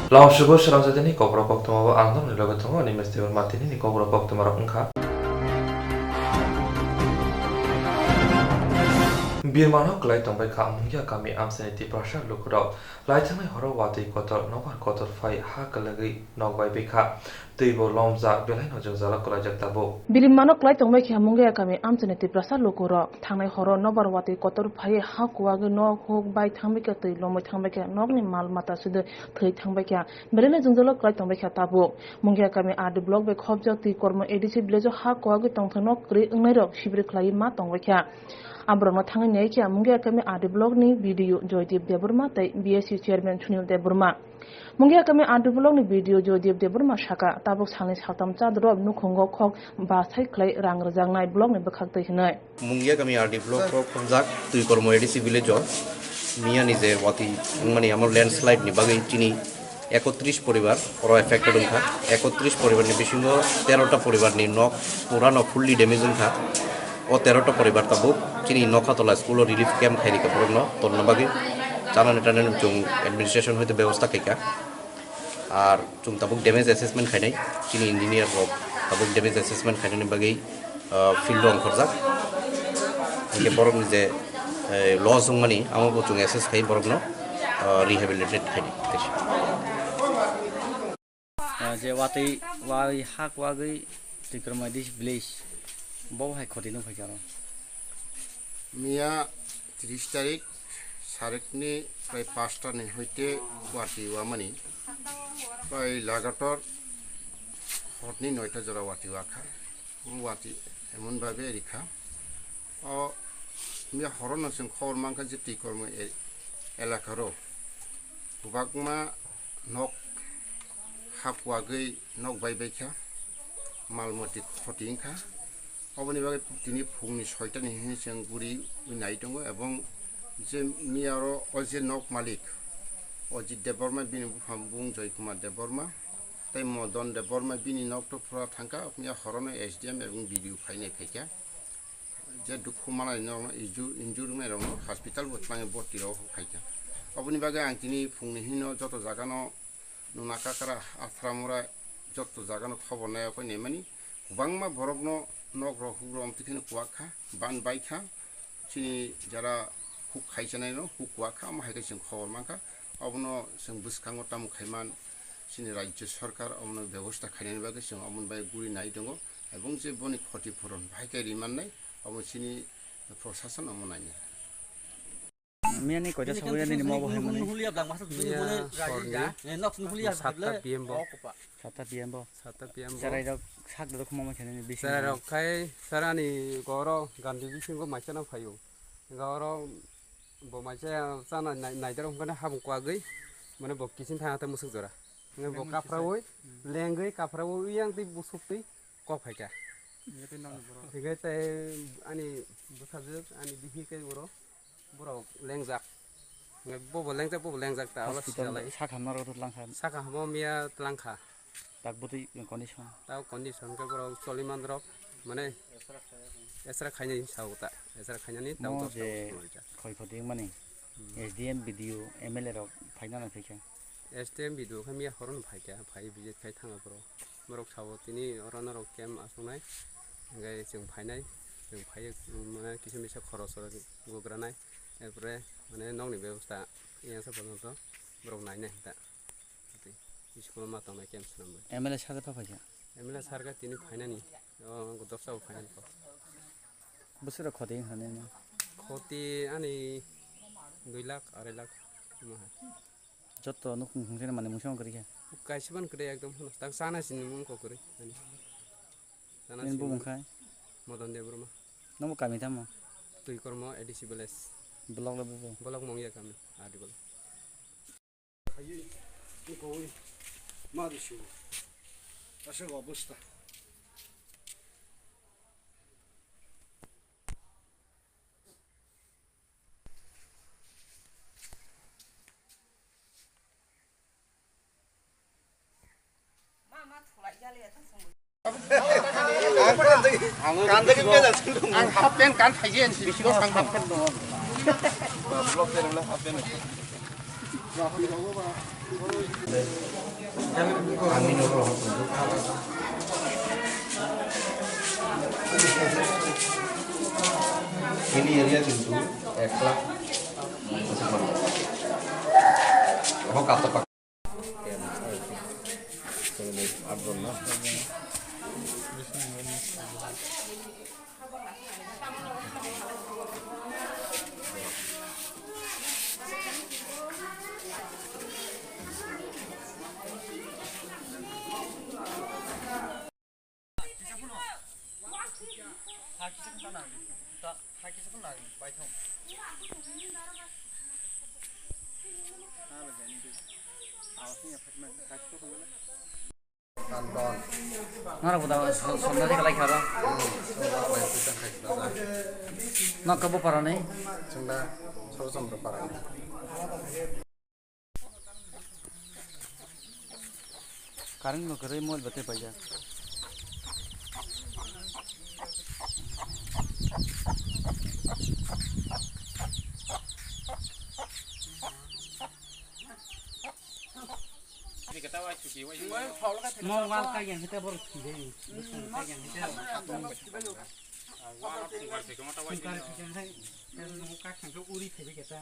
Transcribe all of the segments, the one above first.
Langshugo shirajadini kobra poktomawa angdam nilogatongo ni mestiwan matini ni kobra poktomara ungka. Birmano klai tongbai ka amungya kami amseniti prasha lukurau. Lai thangai horo wati kotor nobar kotor fai ha kalagi nogbai bika. Tuibo lomza belai no jala kolai jaktabo. Birmano klai tongbai ki amungya kami amseniti prasha lukurau. Thangai horo nobar wati kotor fai ha kuwagi nog hok bai thangbai ka tui lomoi thangbai ka nogni mal mata sude thai thangbai ka. Belai jala klai tongbai ka tabo. Mungya kami adi blog bai khobja tui kormo edisi bilejo ha kuwagi tongthano kri ngai shibri klai ma tongbai ka. Abraham Tangan Naki Mungia kami adi blog ni video Joydeep Deburma tai BSU chairman Chunil Deburma. Mungia kami adi blog ni video Joydeep Deburma shaka tabuk sangni satam chadrob nukhongo khok basai klai rang rajang nai blog ni bakhak tai hinai. Mungia kami adi blog khok konjak tui kormo edisi village miya nije wati mani amar landslide ni bagai chini 31 পরিবার ওরা affected উনখা 31 পরিবার নি বিশিঙ্গ 13টা পরিবার নি knock পুরানো fully damage উনখা ও 13টা পরিবার তাবুক চিনি নখাতলা school relief camp খাইনি কাপড় তন্নবাগে চালান টানেন জং অ্যাডমিনিস্ট্রেশন হইতে ব্যবস্থা খাইকা আর জং তাবুক ড্যামেজ অ্যাসেসমেন্ট খাইনাই চিনি ইঞ্জিনিয়ার হক তাবুক ড্যামেজ অ্যাসেসমেন্ট খাইনানি বাগেই ফিল্ড অংখরজাক একে বরং যে লস জং মানি আমাবো জং অ্যাসেস খাই বরং রিহ্যাবিলিটেট খাইনি যে ওয়াতেই ওয়াই হাক ওয়াগৈ টিক্রমাই দিস ভিলেজ বউ হাই খতি নো ফাইজার মিয়া 30 তারিখ সারেকনি প্রায় 5টা নে হইতে ওয়াটি ওয়ামানি প্রায় লাগাতর হটনি 9টা জরা ওয়াটি ওয়াখা ওয়াটি এমন ভাবে রিখা ও মিয়া হরনসং খবর মানকা যে টিকর্ম এলাকারো বাগমা নক হাকওয়াগৈ নক বাইবাইখা মালমতি খতিংখা অবনি বাগে তিনি ফুংনি 6টা নিহি जों গুরি উইনাই দङ এবং যে মিয়ার অজে নক মালিক অজিত দেববর্মা বিনি বুং জয়কুমার দেববর্মা তাই মদন দেববর্মা বিনি নকটো পুরা থাঙ্কা মিয়া হরন এসডিএম এবং ভিডিও ফাইনাই ফাইকা যে দুখু মালাই ন ইনজুর মে রং হসপিটাল বতলাঙে ভর্তি রাও ফাইকা অবনি বাগে আং তিনি ফুংনি হিন যত জাগানো নুনাকাকারা আথরামরা যত জাগানো খবর নাই কই নেমানি গোबांमा বরগনো নগর হুগ্রম তিখিনি কুয়াখা বান বাইখা চিনি যারা হুক খাইছানাই ন হুক কুয়াখা মাহাইকে जों খবর মাখা অবনো जों বুসখাঙ্গ তামু খাইমান চিনি রাজ্য সরকার অবনো ব্যবস্থা খাইনানি বাগে जों অমন বাই গুরি নাই দङ এবং যে বনি ক্ষতিপূরণ ভাইকে রিমাননাই অবন চিনি প্রশাসন অমন আইনি মিয়ানি কয়টা সবাই জানি মব হয় মানে 7টা PM bo 7টা PM bo 7টা PM sarai rok sak do khoma khane bisi sarok khai sarani goro gandhi bising ko macha na phayo goro bo macha sana naidar ngana habung kwa gei mane bo kisin tha ta musuk jora nge bo kapraoi lengai kapraoi yang ti busuk ti ko phaika tigai tai ani busajek ani bihi kai boro boro lengjak nge bo lengjak ta hospital sak hamar ro langkha saka hamo mia langkha tak buti condition tahu kondisi ke bro soliman drop mana esra khanya sauta esra khanya ni tahu to je khoi khoti mani SDM video MLA rok फाइना ना फैका SDM video khamia horon phaika phai visit khai thanga bro morok sawo tini orana rok kem asonai ngai जों फाइनाय जों phi माने किसु मिसा खरस गोग्रानाय एपरे माने नंनि व्यवस्था यासा पर्यन्त ब्रक नायनाय दा स्कुल मा तंनाय केम्स नम्बर MLA सार फाफाया MLA सारगा तिनी फाइनानि गदबसाव फाइनाल को बोसोर खति हाने खति आनि 2 लाख 2.5 लाख जत नुखुं खुंसेन माने मुसं करिया गासिबान करे एकदम ताक सानासिन मुंखौ करे सानासिन बुंखाय मदन देबरमा नमो कामी थाम तुइ कर्म एडिसि विलेज ब्लॉग लबो ब्लॉग मंगिया कामी आदिबल খাই কই মারিছো আসলে অবস্থা মামা থলাই জালে এত সঙ্গ 간다기 빼자 합변 간 타기엔 비시고 상담 팬 너. 블록 때문에 합변은. 야, 거기 먹어 봐. Amin roh ini area কিন্তু 1 lakh oh kata pak Nora buta sonda de kalai khara. Nak kabo parane. जोंना सरासनस्रा पारा Karang no kare mol bate paja. Mau wal ka yang kita baru kide. Yang kita. Uri thebe kita.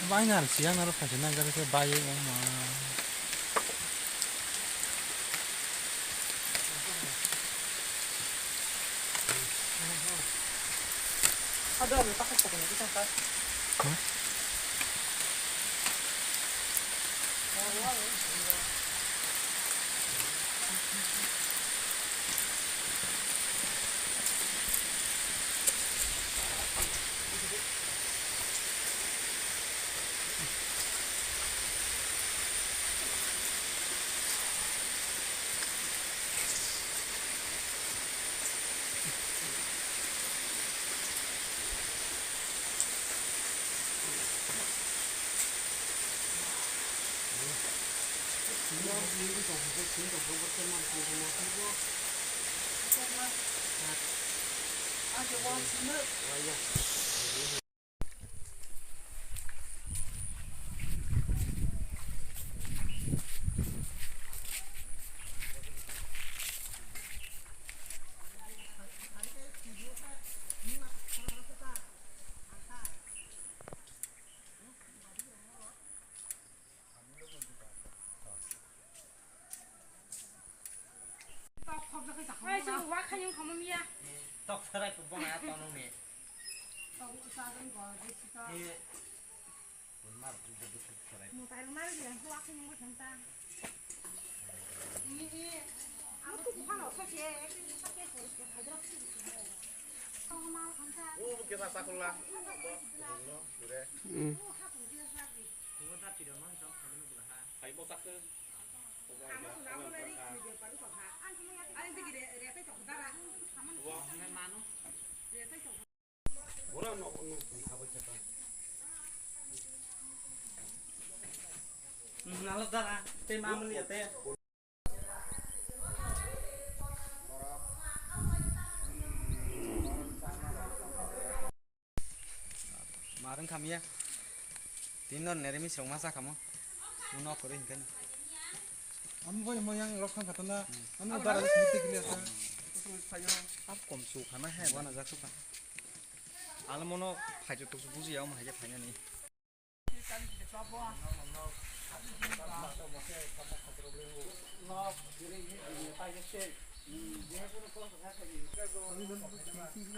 많이 날 시간 나로 가지나 그래서 바이 엄마 Tok serai pupong atau nome. Nalap dah, tema melihat ya. Marang kami ya. Tinon neremi serong masa kamu. Unok kore hingga. আমি বই ময়াং রক্ষা খাতনা আমি দারা স্মৃতি clear Ap kom su kana hai wana jaksu kan. आलो मनो फाइजो तो बुझियाव माहाय फाइनानि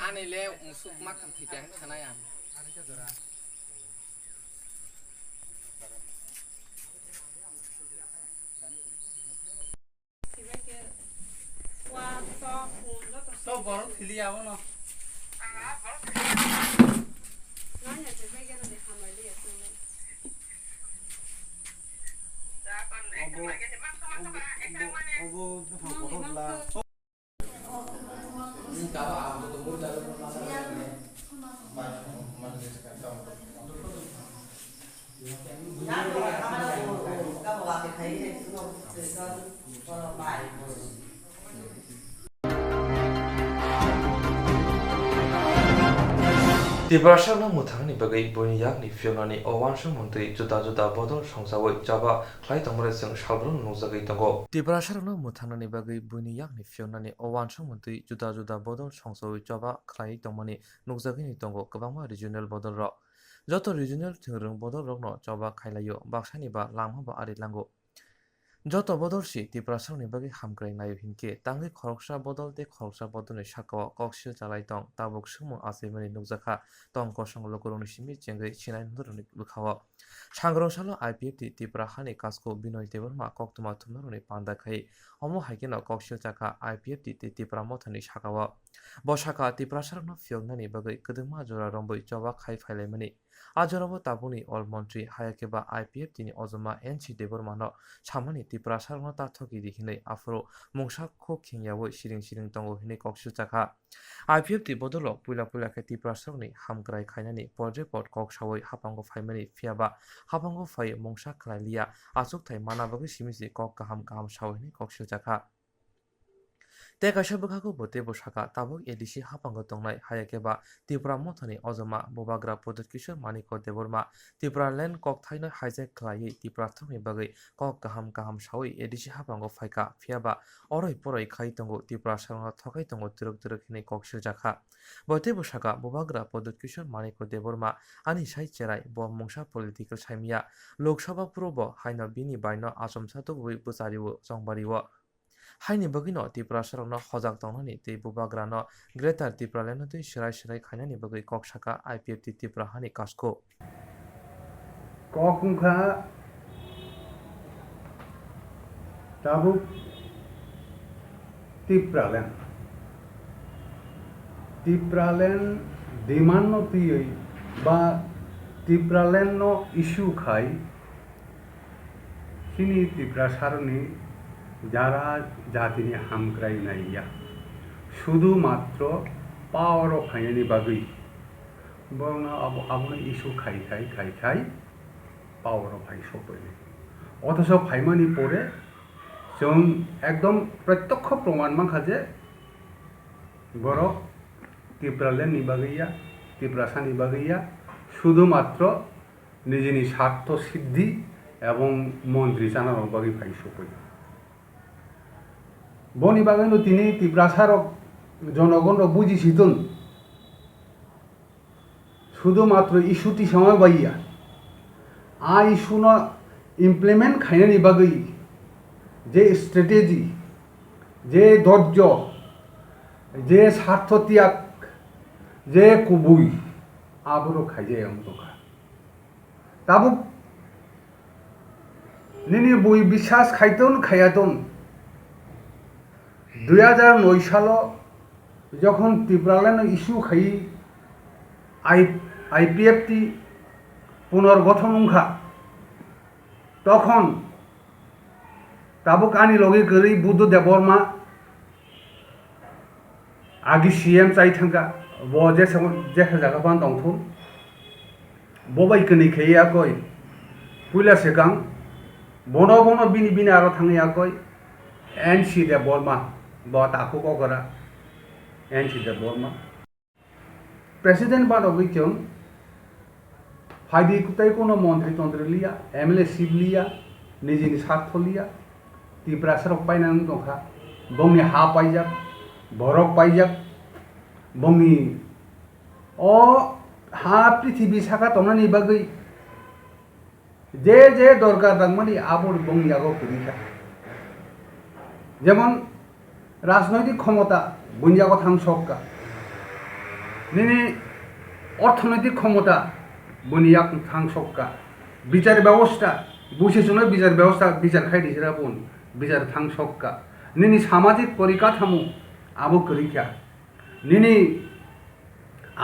आनैले मुसुक मा खामथैया थानाया तो बरं फिली आव न Tibrasana muthangni bagai boini yakni fiolani owanshu montai juda bodol songsawai jaba khlai tongmare sing shalbrun nungzagai tongo. Tibrasana muthangni bagai boini yakni fiolani owanshu montai juda bodol songsawai jaba khlai tongmani nungzagai tongo kwbangma regional bodol rok. Joto regional thingrung bodol rokno jaba khailayo baksani ba langma ba ari lango. Joto bodol si Tibrasana bagi hamkrai nayo hinke tangi khoroksa bodol te khoroksa bodol ni sakao koksil jalai tong tabuk sumo asimani nukjaka tong kosong lokoroni simi jengai chinai nuroni lukhawa. Sangrong salo IPFT Tibrahani kasko binoy teborma koktuma tumnaroni panda khai omo haikena koksil jaka IPFT te Tibramothani sakawa. Bosaka Tibrasana fiongnani bagai kedengma jora romboi joba khai phailaimani. Ajorabo tabuni ol montri hayakeba IPFT ni ozoma NC debormano samani Tibrasana tathoki dihinai afro mungsa kho khingyawo siring tongo hinai koksil jaka. IPFT bodolo puila ke Tibrasana hamkrai khainani report kok sawai hapango phaimani fiaba hapango phai mungsa khlailia asuk thai manabagi simisi kok kaham sawai koksil jaka. Te kaisa bukhaku bote bosaka tabuk edisi hapango tongnai hayakeba Tibramothani ozoma bobagra Podot Kishore Maniko deborma Tibra land kok thaino hijack khlaiyi Tibrathokni bagai kok kaham sawai edisi hapango phaika phiaba oroi poroi khai tongo Tibrasana thokai tongo turuk hinai koksil jaka. Bote bosaka bobagra Podot Kishore Maniko deborma ani sai cherai bo mungsa political saimia Lok Sabha probo haino bini baino asomsa to buchariwo songbariwo. Haini bagino Tibrasana hojak tongnani te bubagrano Greater Tibraland tui shirai khainani bagai koksaka IPFT Tibrahani kasko. Kokungkha tabuk Tibraland demand no tiyoi ba Tibraland no issue khai sini Tibrasarani যারা জাতিনি হামক্রাই নাইয়া শুধুমাত্র power of ফাইনানি বাগৈ বরং আপনি issue খাই power of phi সপরে অথচ ফাইমানি পরে जों একদম প্রত্যক্ষ প্রমাণ মাখাজে বড় টিব্রালেন্ডনি বাগैया টিব্রাসানি বাগैया শুধুমাত্র নিজেনি স্বার্থ সিদ্ধি এবং মন্ত্রী জানার বাগৈ ফাই সপরে বনি বাগানো তিনি Tibrasarok জনগণ বুঝিছিতন শুধুমাত্র ইস্যুটি সময় বাইয়া ইস্যু ন ইমপ্লিমেন্ট খাইনানি বাগৈ যে স্ট্র্যাটেজি যে ধৈর্য যে স্বার্থ ত্যাগ যে কুবুই আবরো খাইজে অন্তকা তাবুক নিনি বই বিশ্বাস খাইতন খাইয়াতন 2009 সাল যখন Tibraland ইস্যু খাই আইপিএফটি পুনর্গঠন উংখা তখন তাবুক আনি লগে গরি বুদ্ধ দেববর্মা আগে সিএম চাই থাকা বজে জায়গাপান দংথুন ববাইকনি খেয়া কই পুইলা সেকাং বন বিনি আরো থাঙিয়া কই এনসি দেববর্মা बहुत आखु को करा एनसी देबबर्मा प्रेसिडेंट बानो बिचों फाइदी कुताई कोनो मंत्री लिया एमएलए सिप लिया निजिनि स्वार्थ लिया Tibrasarok पाइनानै दंखा बंनि हा पाइजाक बरक पाइजाक बंनि हा पृथ्वी साखा तंगनानि बागै जे जे दरकार दांमानि आबोर बंगियागो करिखा যেমন রাজনৈতিক ক্ষমতা বঞ্জাগো থাং সক্কা নিনি অর্থনৈতিক ক্ষমতা বনিয়া থাং সক্কা বিচার ব্যবস্থা বুঝেশুনে বিচার ব্যবস্থা বিচার খাইদিসরা বোন বিচার থাং সক্কা নিনি সামাজিক পরিকাঠামো আবো করিখা নিনি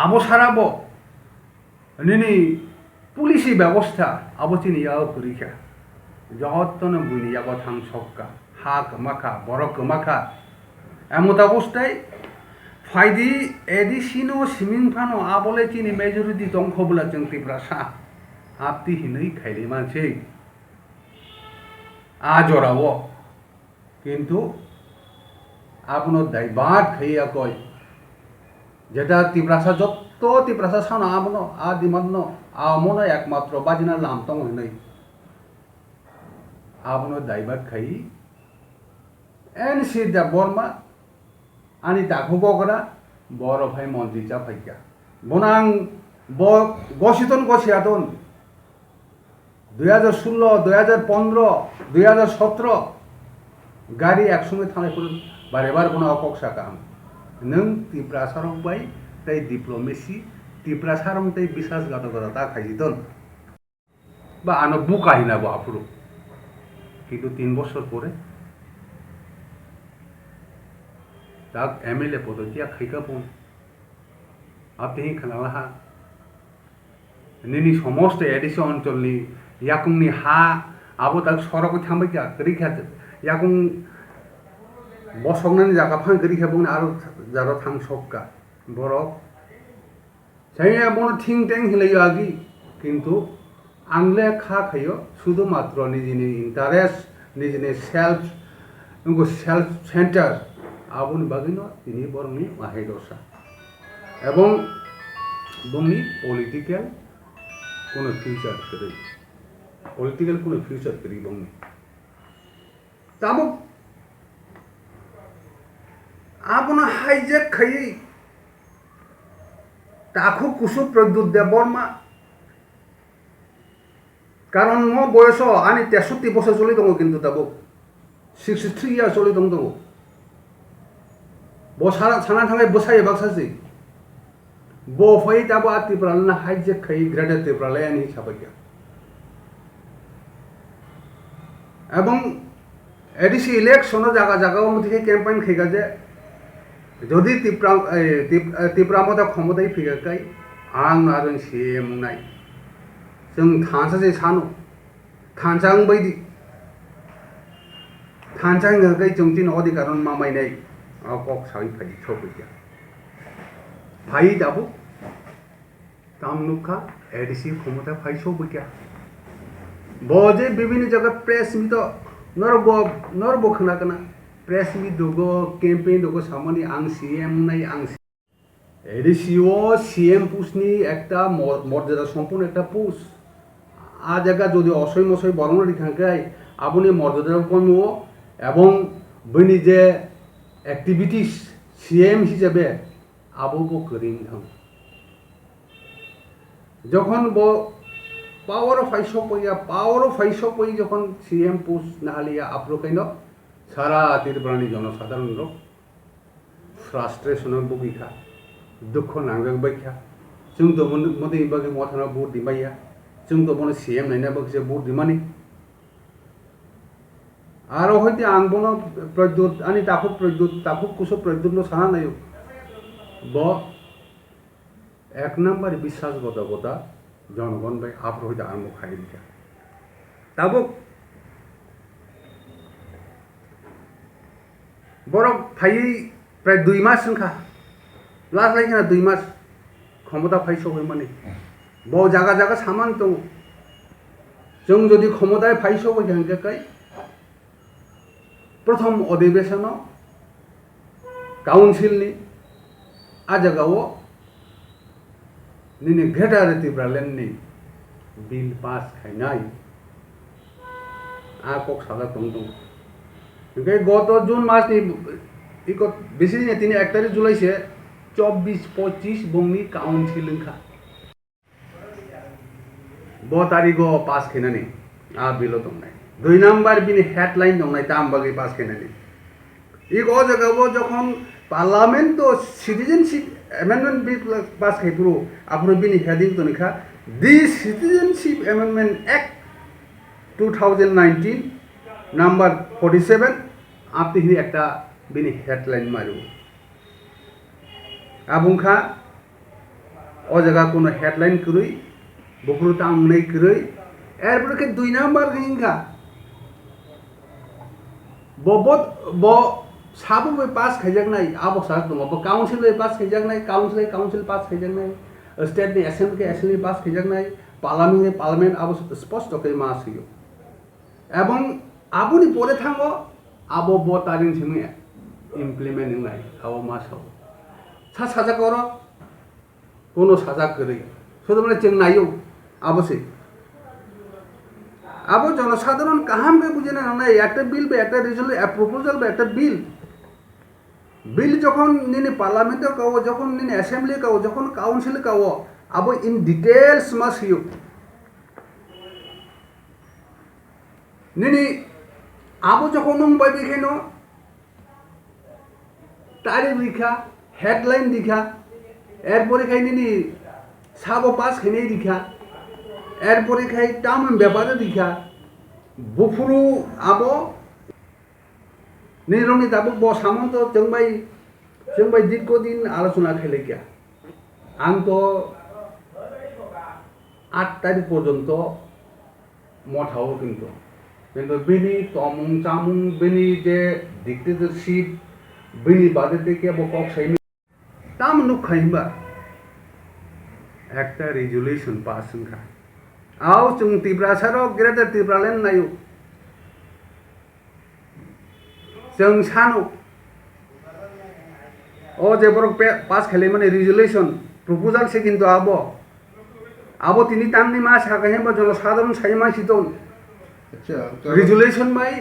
আবো সারাবো নিনি পুলিশি ব্যবস্থা আবো চিনিয়াও করিখা যতন বনিয়াগো থাং সক্কা হা কমাখা বড় কমাখা এমত অবস্থায় ফাইদি এডিসিনো সিমিংফানো আবলে চিনি মেজরিটি দংখবলা जों তিব্রাসা আপতি হিনই খাইলে মানছে আজরাও কিন্তু আপনার দায়বাদ খাইয়া কয় যেটা তিব্রাসা যত তিব্রাসা সানা আমনো আদিমান্ন আমনো একমাত্র বাজিনা লামতং হইনই আপনার দায়বাদ খাই NC da Borma ani takhu bokra boro phai mantri cha phaikya bonang bo gositon gosiaton 2016 2015 2017 গাড়ি একসঙ্গে থানায় করে বারেবার কোনো অকক্সা কাম নং ত্রিপুরা সারং বাই তাই ডিপ্লোমেসি ত্রিপুরা সারং তাই বিশ্বাসঘাতকতা তা খাইজিতন বা আনো বুকাহিনা বা আফুরু কিন্তু 3 বছর পরে তাক MLA পদতিয়া খাইকাপুন আপনি খানালাহা নিনি সমস্ত এডিসি অঞ্চলনি ইয়াকুংনি হা আবো তাক সরক থামবাইকা করিখা ইয়াকুং বসংনানি জায়গা ফাং করিখা বুন আরো যারা থাং সবকা বড় সাইয়া বন থিং ট্যাং হিলাইयो আগি কিন্তু আংলে খা খাইयो শুধুমাত্র নিজেনি ইন্টারেস্ট নিজেনি সেলফ সেন্টার আবুন বাগিনো তিনি বরংনি মাহাই দশা এবং বংনি পলিটিক্যাল কোনো ফিউচার করি পলিটিক্যাল কোনো ফিউচার করি বংনি তাবো আপনা হাইজ্যাক খাই তাখু কুসু প্রদ্যুৎ দেব বর্মা কারণ মো বয়স আনি 63 বছর চলি দङ কিন্তু তাবো 63 ইয়ার চলি দङ bo sana thangai bosai baksasi bo foi tabo atipral na haije khai grade tipral ani sabagya এবং এডিসি ইলেকশন জায়গা জায়গা মধ্যে ক্যাম্পেইন খেগা যে যদি ত্রিপুরা মধ্যে ক্ষমতায় ফিগাকাই আং আরন সিএম নাই जों थानसासे सानो थानसां बायदि थानसां गै जों दिन अधिकारन मामायनाय आकक साइ फाइ सफैया फाइ दाबो तामनुखा एडिसि क्षमता फाइ सफैया बजे विभिन्न जगह प्रेस मिट नरबो खोनागोना प्रेस मिट दगो कैंपेन दगो सामानि आं सीएम नाय आं एडिसिओ सीएम पुसनि एकटा मर्यादा सम्पूर्ण एकटा पुस आ जायगा যদি অসই মসই বর্ণনা লিখাঙ্কাই আপনি মর্যাদা কমও এবং বনি যে অ্যাক্টিভিটিস সিএম হিসেবে আবুবো করিং থাম যখন পাওয়ার অফ ফাইস পই যখন সিএম পোস্ট নাহালিয়া আপ্রকাইন সারা ত্রিপুরানি জনসাধারণ লোক ফ্রাস্ট্রেশন বুগিখা দুঃখ নাঙ্গক বাইখা जों तो मदे बागे मथाना बुट दिमाया जों तो बनो सीएम नायना बागे बुट दिमानि आरो हयते आं बनो प्रद्युत आनि ताखु कुसो प्रद्युत नो साना नायो ब एक नम्बर বিশ্বাসঘাতকতা জনগণ বাই আপর হইতে আরম্ভ খাই দিকা তাবো বড় ফাই প্রায় 2 মাস সংখা লাস্ট লাইখানা 2 মাস ক্ষমতা ফাইস হই মানে ব জায়গা জায়গা সামান তো जों যদি ক্ষমতায় ফাইস হই থাকাই প্রথম অধিবেশন কাউন্সিলনি আ জায়গাও নিনে গ্রেটার ত্রিপুরালেন্ডনি বিল পাস খাইনাই आ কক সাদা তং গত জুন মাসনি বেশি দিনে তিনি 1 তারিখ জুলাইছে 24-25 বংনি council bo tarigo pass khenani a bilo tongnai 2 number bini headline tongnai tam bagi pass khenani ই গ জায়গা যখন পার্লামেন্ট তো সিটিজেনশিপ অ্যামেন্ডমেন্ট বিল পাস খাইপুরো আপনার বিনি হেডিং তো নিখা the citizenship amendment act 2019 number 47 আপনি একটা বিনি হেডলাইন মারু আবুংখা ও জায়গা কোনো হেডলাইন করই বকুরু তামনে করই এরপরে 2 নাম্বার গিংখা ববত ব साबो में पास खाइजागनाय आबो साक दङ बो काउन्सिल में पास खाइजागनाय काउन्सिल पास खाइजागनाय स्टेट नि एसेंबली पास खाइजागनाय पार्लामेंट आबो स्पष्ट कै मास होयो एवं आबोनि परे थांगो आबो बो तारिं सिमे इमप्लिमेंट नाय आबो मासाव सा साजा कर कोनो साजा करै শুধু মানে চেং নাইও আবসে আবো জনসাধারণ কাহাম কে বুঝে না একটা বিল বা একটা রেজলিউশন প্রপোজাল বা একটা বিল বিল যখন নিনে পার্লামেন্টে কাও যখন নিনে অ্যাসেম্বলি কাও যখন কাউন্সিল কাও আবো ইন ডিটেইলস মাস ইউ নিনি আবো যখন নং বাই বিখানো তারিখ লিখা হেডলাইন লিখা এরপরে খাই নিনি সাবো পাস খেনে লিখা এরপরে খাই টাম ব্যাপারে লিখা বুফুরু আবো নিরংনি দাবো ব সামন্ত जोंबाय दीर्घदिन आलोचना खाइलायखा आं तो 8 तारिख पर्यन्त मठाव किन्तु बिनि तमुं चामुं बिनि जे डिक्टेटरशिप बिनि बादे থেকে বকক সাইনি তাম নুখাইবা একটা রেজুলেশন পাস হনখা আও जों तिब्रासार ग्रेटर तिब्रालेण्ड नायो जों सानो ओ जे बरक पास खेले माने रेजोल्यूशन प्रपोजल से किन्तु आबो तिनी तांनि मा साखाय बा जल साधारण साइमा सितन अच्छा रेजोल्यूशन बाय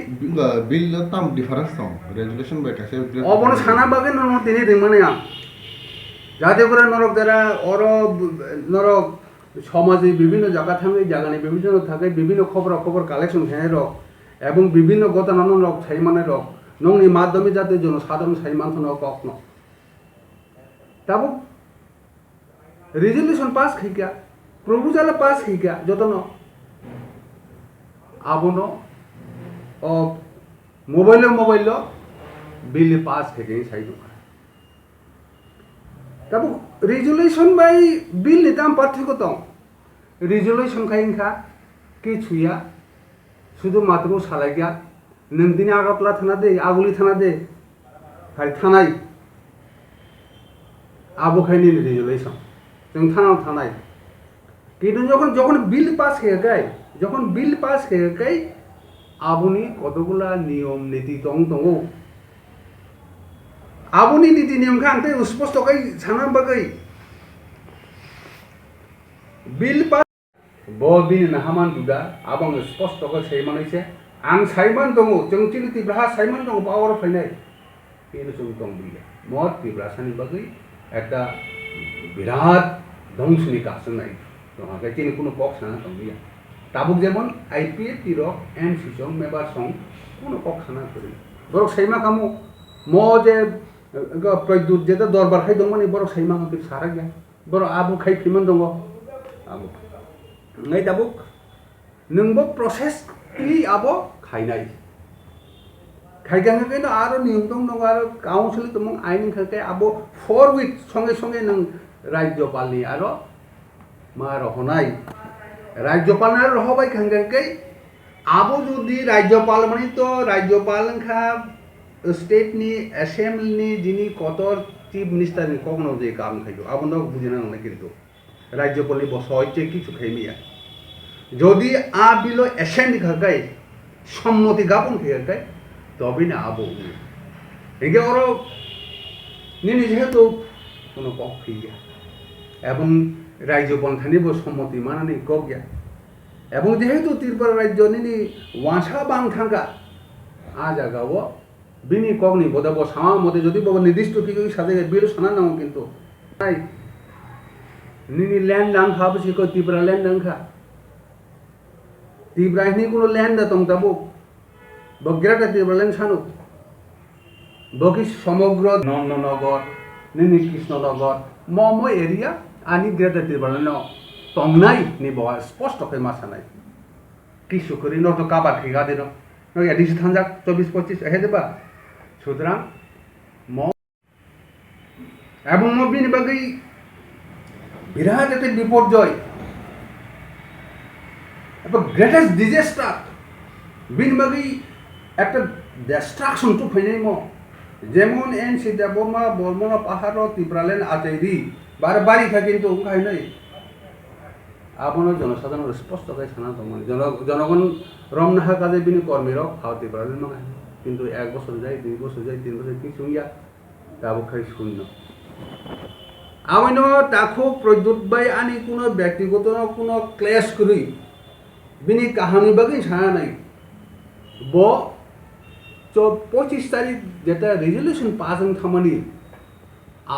बिल ताम डिफरेंस दं रेजोल्यूशन बाय कासे अबनो साना बागे न तिनी रिमाने आ जाते करे नरक द्वारा और नरक समाजे विभिन्न জায়গা থাকে জায়গানি বিভিন্ন থাকে বিভিন্ন খবর কালেকশন হয় রক এবং বিভিন্ন ঘটনা রক সাইমানে রক নংনি মাধ্যমে যাতে জন সাধারণ সাইমান কখনো तब रेजोल्यूशन पास खैका प्रपोजल पास खैका जतन आबनो मोबाइल बिल पास खैके साइदो तब रेजोल्यूशन बाय बिल निताम पार्थक्य दं रेजोल्यूशन खाइनखा कि छुया शुधु मात्र सालायगा नों दिनै आगापला थाना दे आगुलि थाना दे फाय थानाय आबो खाइनि रेजोल्यूशन जों थानाव थानाय किन्तु যখন बिल पास खायाखै যখন बिल पास खायाखै आबोनि कतगुला नियम नीति दङ आबोनि नीति नियमखौ आंते स्पष्टकै साना बागै बिल पास ब बिल नाहामान दुदा आबं स्पष्टकै साइमानैसे आं साइमान दङ जों तिनि ब्राहा साइमान दङ पावर फाइनाय किन्तु जों दं बिल मत तिब्रासानि बागै একটা বিরাট ধ্বংসনি কাছনাই তোমাকে চিনি কোনো পক্ষ না তংবিয়া তাবুক যেমন আইপিএফ টিরক এন সিসং মেবার সং কোনো পক্ষ না করি বরক সাইমা কামু ম যে প্রদ্যুৎ যেটা দরবার খাই দংমানি বরক সাইমা মতে সারা গিয়া বরক আবু খাই ফিমান দङ আবু নাই তাবুক नोंबो प्रसेस इ आबो खाइनाय खाइगांगे आरो नियम दं आरो काउन्सिल दं आइन खाके आबो 4 उइक संगे नों राज्यपालनि आरो मा रहनाय राज्यपाल आरो रहबाय खांगांगे आबो जुदि राज्यपाल माने तो राज्यपाल खा स्टेट नि असेंबली नि जिनि कतर चीफ मिनिस्टर नि कखनो जे काम खाइयो आबो न बुझिना नंगै किन्तु राज्यपालनि बसयते किछु खाइमिया যদি आ बिलो एसेंड खाकाय सम्मति गापन खाकाय तबे ना आबो एगे ओरो निनि जेहेतु कोनो पक्ष गया एवं राज्यपाल थानिबो सम्मति मानानै क गया एवं जेहेतु त्रिपुरा राज्य निनि वासा बां थांगा आ जागाव बिनि कगनि बदाब सामा मते जदि बब निर्दिष्ट किगि साथे बिल साना नांगौ किन्तु निनि लैंड दांखा बसिको त्रिपुरा लैंड दांखा Tibrahini kuno land datang tabu. Begrata Tibraland sanu. Bagi সমগ্র নন্দনগর নিনি কৃষ্ণনগর মম এরিয়া আনি গ্রেটার Tibraland তংনাই নি বয়া স্পষ্ট কে মাসা নাই কিছু করি ন তো কাবার ঠিকা দিন ন এডিস থানজাক 24-25 হে দেবা সুতরাং ম এবং মবিনি বাকি বিরাট একটা বিপর্যয় এবং গ্রেটেস্ট ডিজাস্টার বিন বাকি একটা ডিস্ট্রাকশন তো ফেনে ম যেমন এন সিদা বর্মা পাহাড় Tibraland আতেরি বারবারই থাকে কিন্তু উখাই নাই আপনার জনসাধারণ স্পষ্ট করে ছানা তোমার জনগণ রমনাহা কাজে বিনি কর্মীরাও হাও Tibraland মাগায় কিন্তু 1 বছর যায় 2 বছর যায় 3 বছর কিছু ইয়া তাবো খাই শূন্য আমিনো তাখো প্রদ্যুৎ বাই আনি কোনো ব্যক্তিগত কোনো ক্লেশ করি বিনি কাহানি বাকি ছানা নাই ব 25 তারিখ যেটা রেজলিউশন পাস খামানি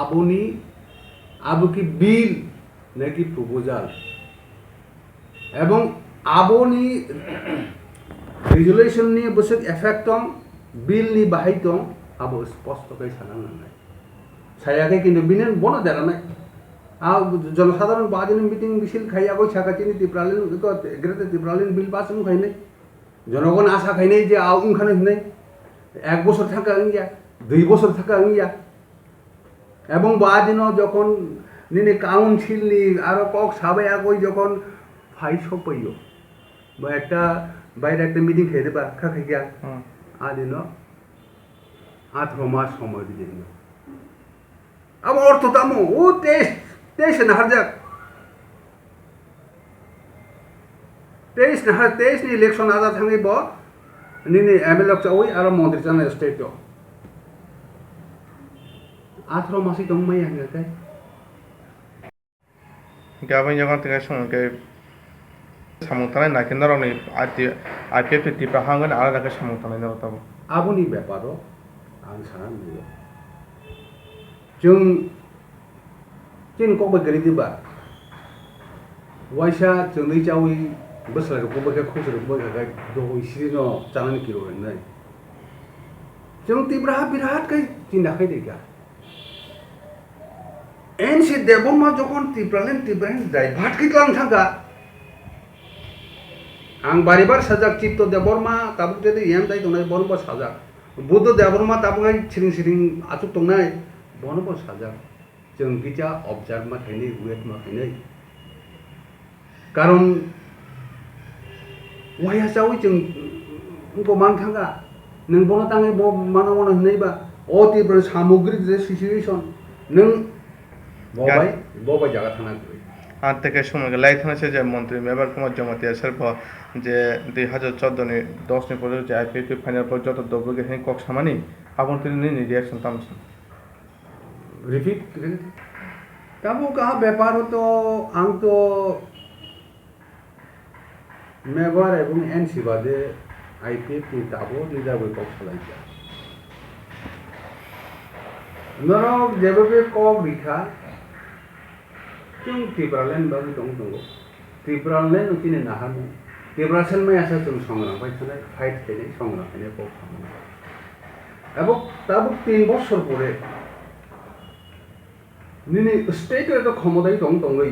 আবনি আবু কি বিল নাকি প্রপোজাল এবং আবনি রেজলিউশন নিয়ে বসে এফেক্ট বিল নি বাহাইত আবু স্পষ্ট করে সানা নাই সায়াকে কিন্তু বিনেন বন দেরা নাই জনসাধারণ বাদিন মিটিং মিছিল খাইয়া কই ছাকাচিনি Tibraland greater Tibraland bill pass খাই নাই জনগণ আশা খাই নাই যে আউ খানে নাই 1 বছর থাকা ইয়া 2 বছর থাকা ইয়া এবং বাদিন যখন নিনে কাউন্সিল নি আর কক সাবাই কই যখন ফাইল সপাইও বা একটা বাইরে একটা মিটিং খেয়ে দেবা খাই গিয়া আদিন 18 মাস সময় দিয়ে দিন अब और तो तमो वो तेईस न हर जग 23 नि इलेक्शन आजा थांगे ब निने एमएलए चावई आरो मंत्री जाना स्टेट 18 मासि दं मै आंगे काय गाबोन जगन तक सम के सामंतानाय नाकिनरनि आईपीएफ टिपा हांगोन आरो दाके सामंतानाय न तब आबुनि बेपारो आं साना नुयो जों चिन को बगरि दिबा वाइसा जोंनि जावि बोसोर को बगे खुसर को बगे दो इसिनो जानानि किरो नै जों बिरात कै चिन्दाखै देगा एन से देबमा जखन Tibraland डाइभार्ट कै लां थांगा आं बारिबार साजाक चित्त देबरमा ताबुक देदे याम दाइ दंनाय बनबो साजाक बुद्ध देबरमा ताबुगाय सिरिं आचुक दंनाय बनबो साजाक जों गिजा अबजार्भ मा थाइनै वेट मा थाइनै कारण वाया जावि जों उनको मान थांगा नों बनो ताङै मानो होनैबा अ Tibraland सामग्री जे सिचुएशन नों बबाय जागा थानांगौ आर থেকে সময় লাইথানাছে যে মন্ত্রী মেবার কুমার জমাতিয়া সর্ব যে 2014 नि 10 नि পর্যন্ত যে আইপিএফ ফাইনাল পর্যন্ত দবগে হেন কক সামানি আপন তিনি নি রিঅ্যাকশন তামছেন रिपीट तब कहा व्यापार हो तो आं तो मेबर एवं एनसी बादे आईपीएफ नि ताबो निजाबो कक सलाइया नरो जेबे कक रिखा जों Tibraland बागै दं Tibraland उतिने नाहामो Tibraland में आसा जों संग्राम फाइथनाय फाइट खायनाय संग्राम खायनाय कक खालामो एबो ताबो 3 বছর পরে निनी स्टेट तो क्षमताय दंगै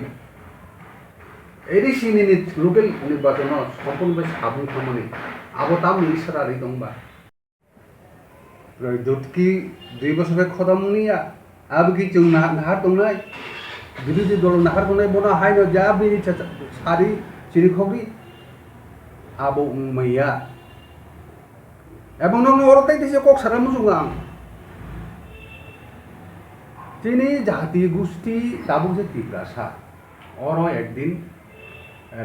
एडिसि निनी लोकल निर्वाचन सम्पूर्ण साबुन खामानि आबो ताम इसारारि दंबा प्रद्युत 2 বছর खदामुनिया अब की जों नाहार दंनाय बिरोधी दल नाहार दंनाय बना हायनो जा बिनि सारि सिरिखबि आबो मैया एबं नों अरताय दिसे कक सारा मुजुगा তিনি জাতি গোষ্ঠী তাবুক যে Tibrasa और एक दिन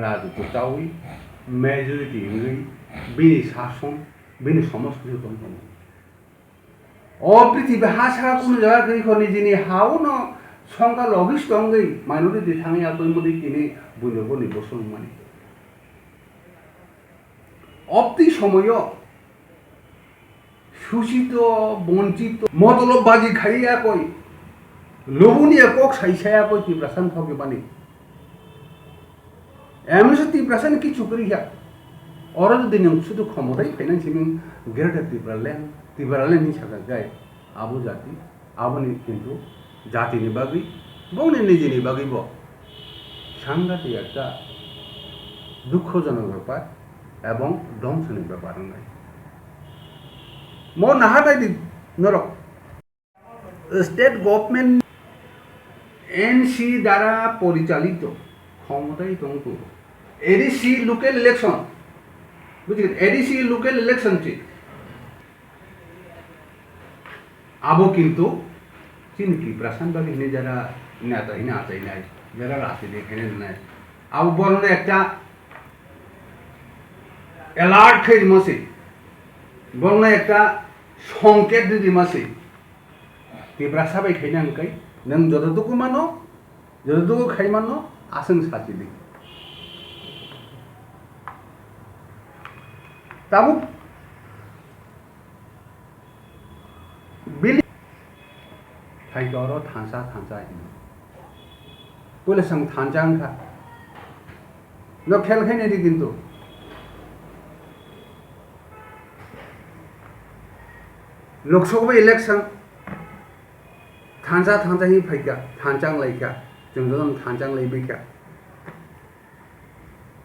राजू चावि मेजरिटी बिनि शासन बिनि समस्कृति दं और पृथ्वी हासा कुन जगह गई खनि जिनि हाउ न संगा लगिस दंगै माइनरिटी थाङै आतय मदि किनि बुनबो निबसन माने অপ্তি সময় শোষিত বঞ্চিত মতলববাজি খাইয়া কই লোভনীয় কক সাইসায়া কই Tibrasan হবে মানে এমন Tibrasan কিছু করিয়া अरा जुदि नों शुधु क्षमताय फाइनान्सि नों ग्रेटार त्रिपुरालेण्ड नि साखा गाय आबो जाति आबोनि किन्तु जातिनि बागै बौनि निजेनि बागैबो সাংঘাতিক একটা দুঃখজনক ব্যাপার এবং ধ্বংসনীয় ব্যাপার নয় মো নাহাটাই নরক স্টেট গভর্নমেন্ট এনসি দ্বারা পরিচালিত ক্ষমতায় তঙ্ক এডিসি লোকাল ইলেকশন বুঝলেন এডিসি লোকাল ইলেকশন ঠিক আবো কিন্তু চিনকি প্রাসান বাগিনে যারা নেতাই নাচাই নাই যারা রাজনীতি এখানে নাই আবো বলুন একটা অ্যালার্ট খেয়ে দিমাসে বলুন একটা সংকেত দিয়ে দিমাসে তীব্রা সাবাই খাইনা আনকাই নং যতটুকু মানো যতটুকু খাই মানো আসেন সাথে দিই তাবো বিলি 타이거로 탄사인 폴레상 탄장카 너 켈케네디 কিন্তু লোকসভা ইলেকশন 탄사히 ফাইকা 탄장 লাইকা जोंजों 탄장 লাইবিকা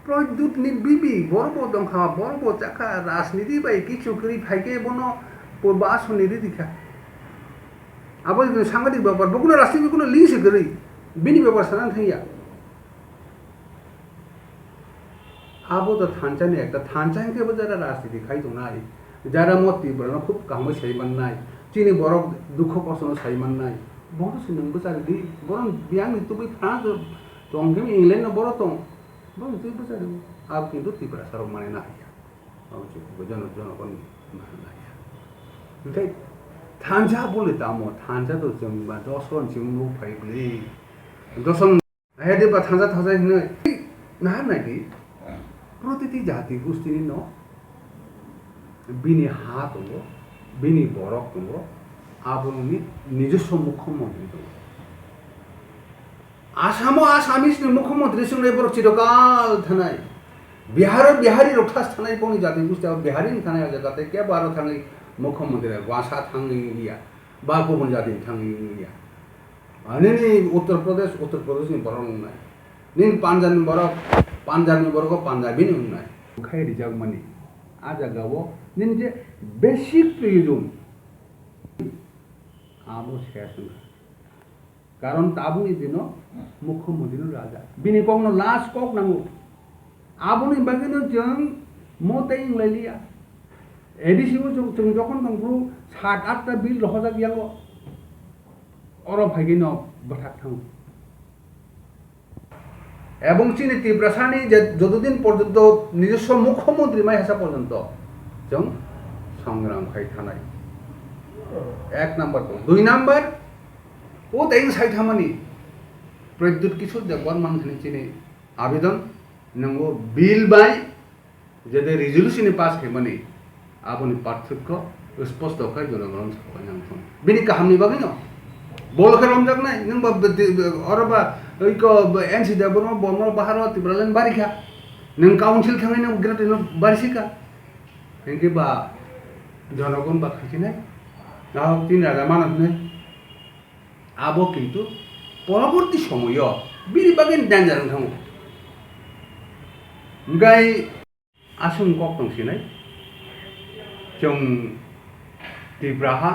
প্রদ্যুৎ নি বিবি বড় দংখা বড় চাকা রাজনীতি বাই কিছু করি ফাইকে বনো পূর্বাসনীতি দিখা আবো সাংঘাতিক ব্যাপার বকুনা রাষ্ট্রীয় কোনো লিঙ্ক করি বিনি ব্যাপার সানান থাইয়া আবো তো থানচানি একটা থানচাইকে যারা রাজনীতি খাইতো নাই যারা মতি বড় খুব কামে সাইমান নাই চিনি বড় দুঃখ কষ্ট সাইমান নাই বড় সিনং বসারি বড় বিয়াং তুই ফ্রান্স তংকে ইংল্যান্ড বড় তং বড় তুই বসারি আব কিন্তু ত্রিপুরা সরব মানে না হইয়া আবো জনগণ মানে না হইয়া ওটাই 탄자 볼리다 뭐 탄자도 좀 저선 지금 파이블리 저선 해대바 탄자 있는 나나기 প্রতিটি জাতি গোষ্ঠীর ন বিনি হাত হলো বিনি বরক হলো আবরণী নিজস্ব মুখ্যমন্ত্রী হলো আসামও আসামিস মুখ্যমন্ত্রীর সঙ্গে বরক চিরকাল থানায় বিহারি রক্ষাস থানায় পৌনি জাতি গোষ্ঠী বিহারি থানায় জায়গাতে কে বারো থানায় मुख्यमंत्री वासा थांगिया बा गुबुन जाति थांगिया आनेनि उत्तर प्रदेश नि बरं नाय निन पांजाबनि बरग पांजाबीनि उन्नाय खाय रिजाव माने आजा गावो निन जे बेसिक प्रयोजन आबो शेषन कारण ताबुनि दिन मुख्यमंत्री राजा बिनि कौनो लास्ट कक नांगो आबुनि बागिनो जों मते इंलाइलिया एडिसिबो जों যখন नंगु 7-8টা বিল রহজা গিয়াগো অর ভাগিনো বঠাক থাং এবং চিনি ত্রিপুরাসানি যে যতদিন পর্যন্ত নিজস্ব মুখ্যমন্ত্রী মাই হাসা পর্যন্ত जों সংগ্রাম খাই থানাই এক নাম্বার তো দুই নাম্বার ও তাই সাইথামানি প্রদ্যুৎ কিশোর দেববর্মন মানখানি চিনি আবেদন নঙ্গো বিল বাই যেতে রেজলিউশন পাস খাইমানি आबोनि पार्थक्य स्पष्ट खाय जनगण सबाय नांथों बिनि काहामनि बागै न बल खेलम जागनाय नों अरबा ओइको एनसि देबन बमर बाहार त्रिपुरालेण्ड बारिखा नों काउन्सिल थांनाय नों ग्रेटार बारिसिका हेंके बा जनगण बा खाइनाय ना तीन राजा मानत आबो किन्तु परवर्ती समय बिनि बागै डेन्जार थाङो गाय आसुं कक दंसिनाय जों त्रिपुराहा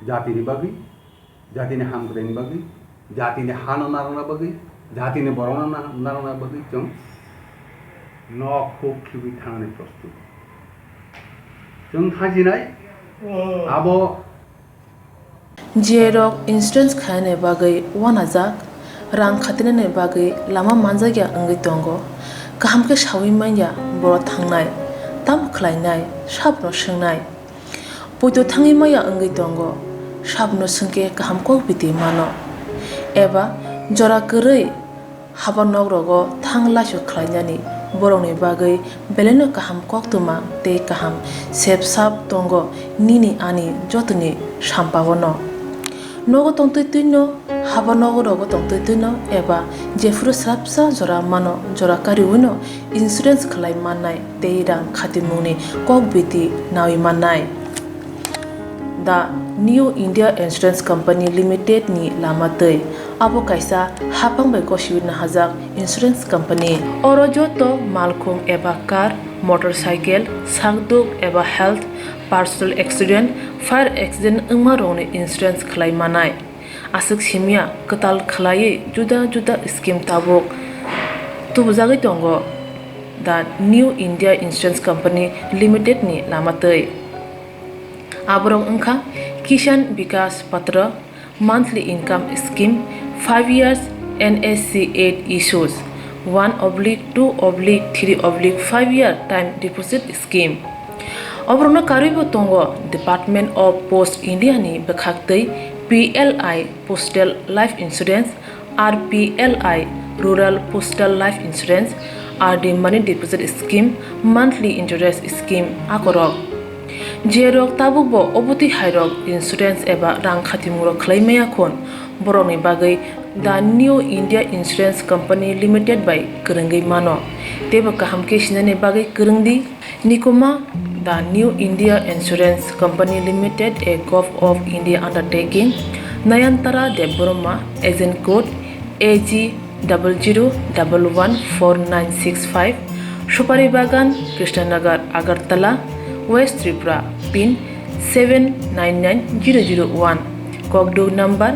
जातिनि बागै जातिनि हामग्रानि बागै जातिनि हाना नारना बागै जातिनि बरना नारना बागै जों नखौ खिबि थांनानै प्रस्तुत जों हाजिनाय आबो जेरक इन्सुरेन्स खाने बागै वानाजाक रां खातिने बागै लामा मानजागिया अंगै दंगो गाहामके सावि माइया बर थांनाय ताम खलायनाय साबनो सोंनाय बयदो थाङै माया अंगै दंगो साबनो सोंके गाहामको बिदि मानो एबा जरा गोरै हाबा नगरगो थांलासो खलायनानै बरंनि बागै बेलेनो गाहाम कक्तुमा ते गाहाम सेब साब दंगो निनि आनि जतनि साम्पावनो nogo tongtui tuino haba nogo rogo tongtui tuino eba jefuru srapsa jora mano jora kari uno insurance khlai manai teirang khatimuni kok biti nawi manai The New India Insurance Company Limited ni lamatei abo kaisa hapang bai koshiwin hajak insurance company oro joto malkhung eba car motorcycle sagduk eba health personal accident fire accident ungma rongni insurance khlai manai asuk simia katal khlai juda juda scheme tabok tubujagi tongo The New India Insurance Company Limited ni lamatei abrong ungkha Kishan Vikas Patra monthly income scheme 5 years NSC 8 issues 1/2/3/5 year time deposit scheme obrona karibo tongo Department of Post India ni bekhaktei PLI Postal Life Insurance RPLI Rural Postal Life Insurance RD Money Deposit Scheme monthly interest scheme akorok Jerok tabukbo obuti hairok insurance eba rang khatimuro khlaimaya khon boroni bagai The New India Insurance Company Limited by Kurungai mano teba kaham ke sinane bagai kurungdi nikoma The New India Insurance Company Limited a Gulf of India undertaking Nayantara Deborma agent code AG 00114965 Shupari Bagan Krishnanagar Agartala West Tripura pin 799001 Kogdo number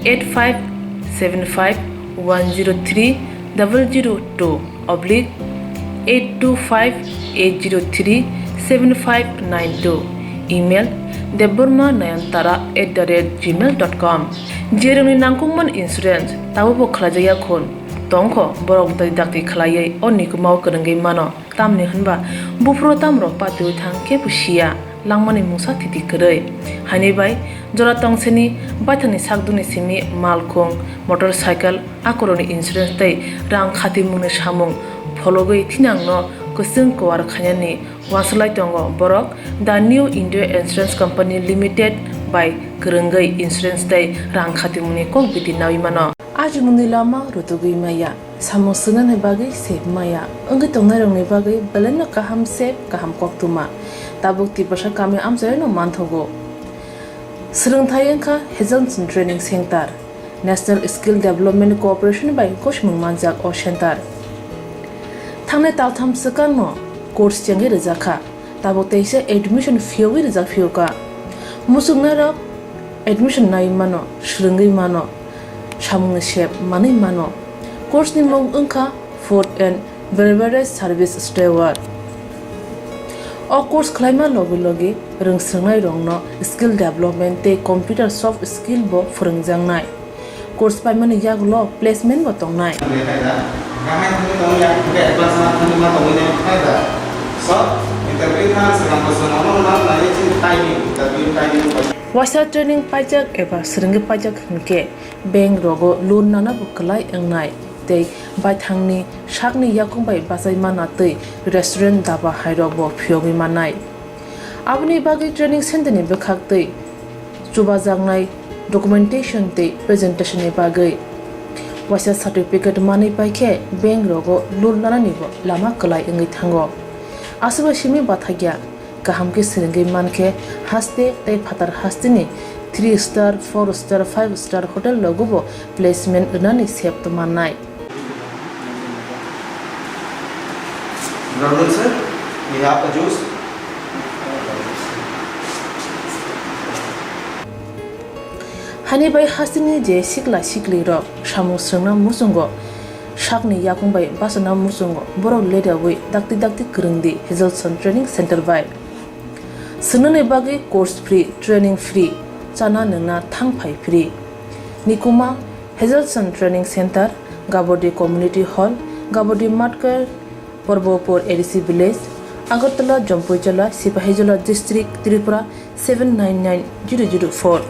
8575102825-825-803-7592 email debormanayantara@gmail.com jeroni nangkungman insurance tabubo khlajaya khon tongkho borok dai dakti khlaiei onikumau kurungai mano tamni hanba bufro tamro patu thangke pusia langmani musa thiti korei hani bai jora tongseni bathani sakduni simi malkhong motorcycle akoroni insurance tai rang khati mune samung phologoi thinangno kusung kwar khanyani waslai tongo borok The New India Insurance Company Limited by kurungai insurance tai rang khati mune kok biti nawi mano aji mundi lama rutugui maya samusunan he bagai sep maya ungi tongnai rongni bagai balena kaham sep kaham koktuma tabuk ti pasha kami amjai no manthogo srungthai engkha Hazelson Training Center National Skill Development Corporation by Koshmung Manjak o Center thangne taltham sakan no course changi rejakha tabuk teise admission fee wi rejak fee ka musungna ro admission nai mano srungai mano samung shep mani mano course ni mong ungkha food and beverage service steward o course khlaima logi logi rungsrngnai rongno skill development te computer soft skill bo phurungjangnai course paimani yaglo placement bo tongnai Wasa training pajak eba seringi pajak hingke bank rogo loan nana bukalai engnai tei bai thangni sakni yakung bai basai mana tei restaurant daba hairok bo phiogi manai abni bagi training center ni bekhak tei chuba jangnai documentation tei presentation ni bagai wasa certificate mani paikhe bank rogo loan nana ni bo lama kalai engi thango asuba simi bathagya kaham ke seringi manke haste tei phatar haste ni 3 star 4 star 5 star hotel logo bo placement nani sep to manai Good sir, we have the juice. Hani bai hasini je sikla sikli ro samu srna musungo sakni yakung bai basana musungo borok leda wi dakti kurungdi Hazelson Training Center bai sunune bagi course free training free chana nungna thangphai free nikuma Hazelson Training Center Gabodi Community Hall Gabodi Matkar Porbopur ADC Village Agartala Jampuijala Sipahijala District Tripura 799004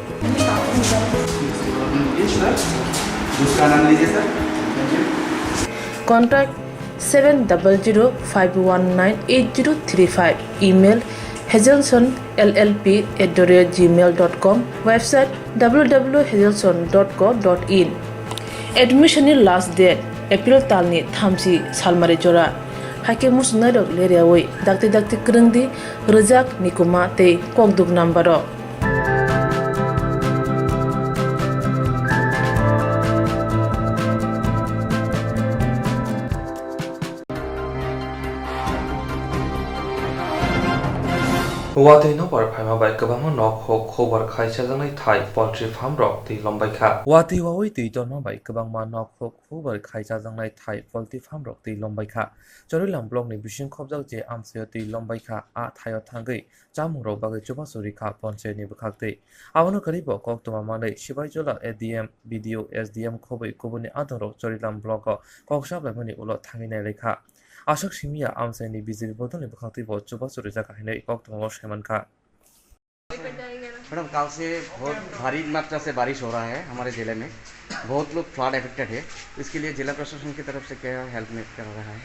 Contact 7005198035 email hazelson@gmail.com, website www.hazelson.co.in. Admission last date April talni thamsi salmari jora. Hake musna dok leriawai dakti kerengdi rejak nikuma te kokduk nambaro. Wati no bar phai ma bai kabang no kho khobar khai cha jangai thai poultry farm rok ti lombai kha wati wawai ti to no bai kabang ma no kho khobar khai cha jangai thai poultry farm rok ti lombai kha chorilam blog ni bising khobjak je amse ti lombai kha a thayo thangai chamung rok bagai chuba sori kha ponche ni bukhak te abono kari bo kok tuma manai sibai jola ADM video SDM khobai kubuni adon rok chorilam blog ko kok sab lamani ulo thangi nai lekha आशक सिमिया आमसेनी BJP बदल ने बखाती बहुत चुबा सुरेजा कहने वक्त में शेमन का मैडम कल से बहुत भारी मात्रा से बारिश हो रहा है हमारे जिले में बहुत लोग फ्लड अफेक्टेड है इसके लिए जिला प्रशासन की तरफ से क्या हेल्प कर रहा है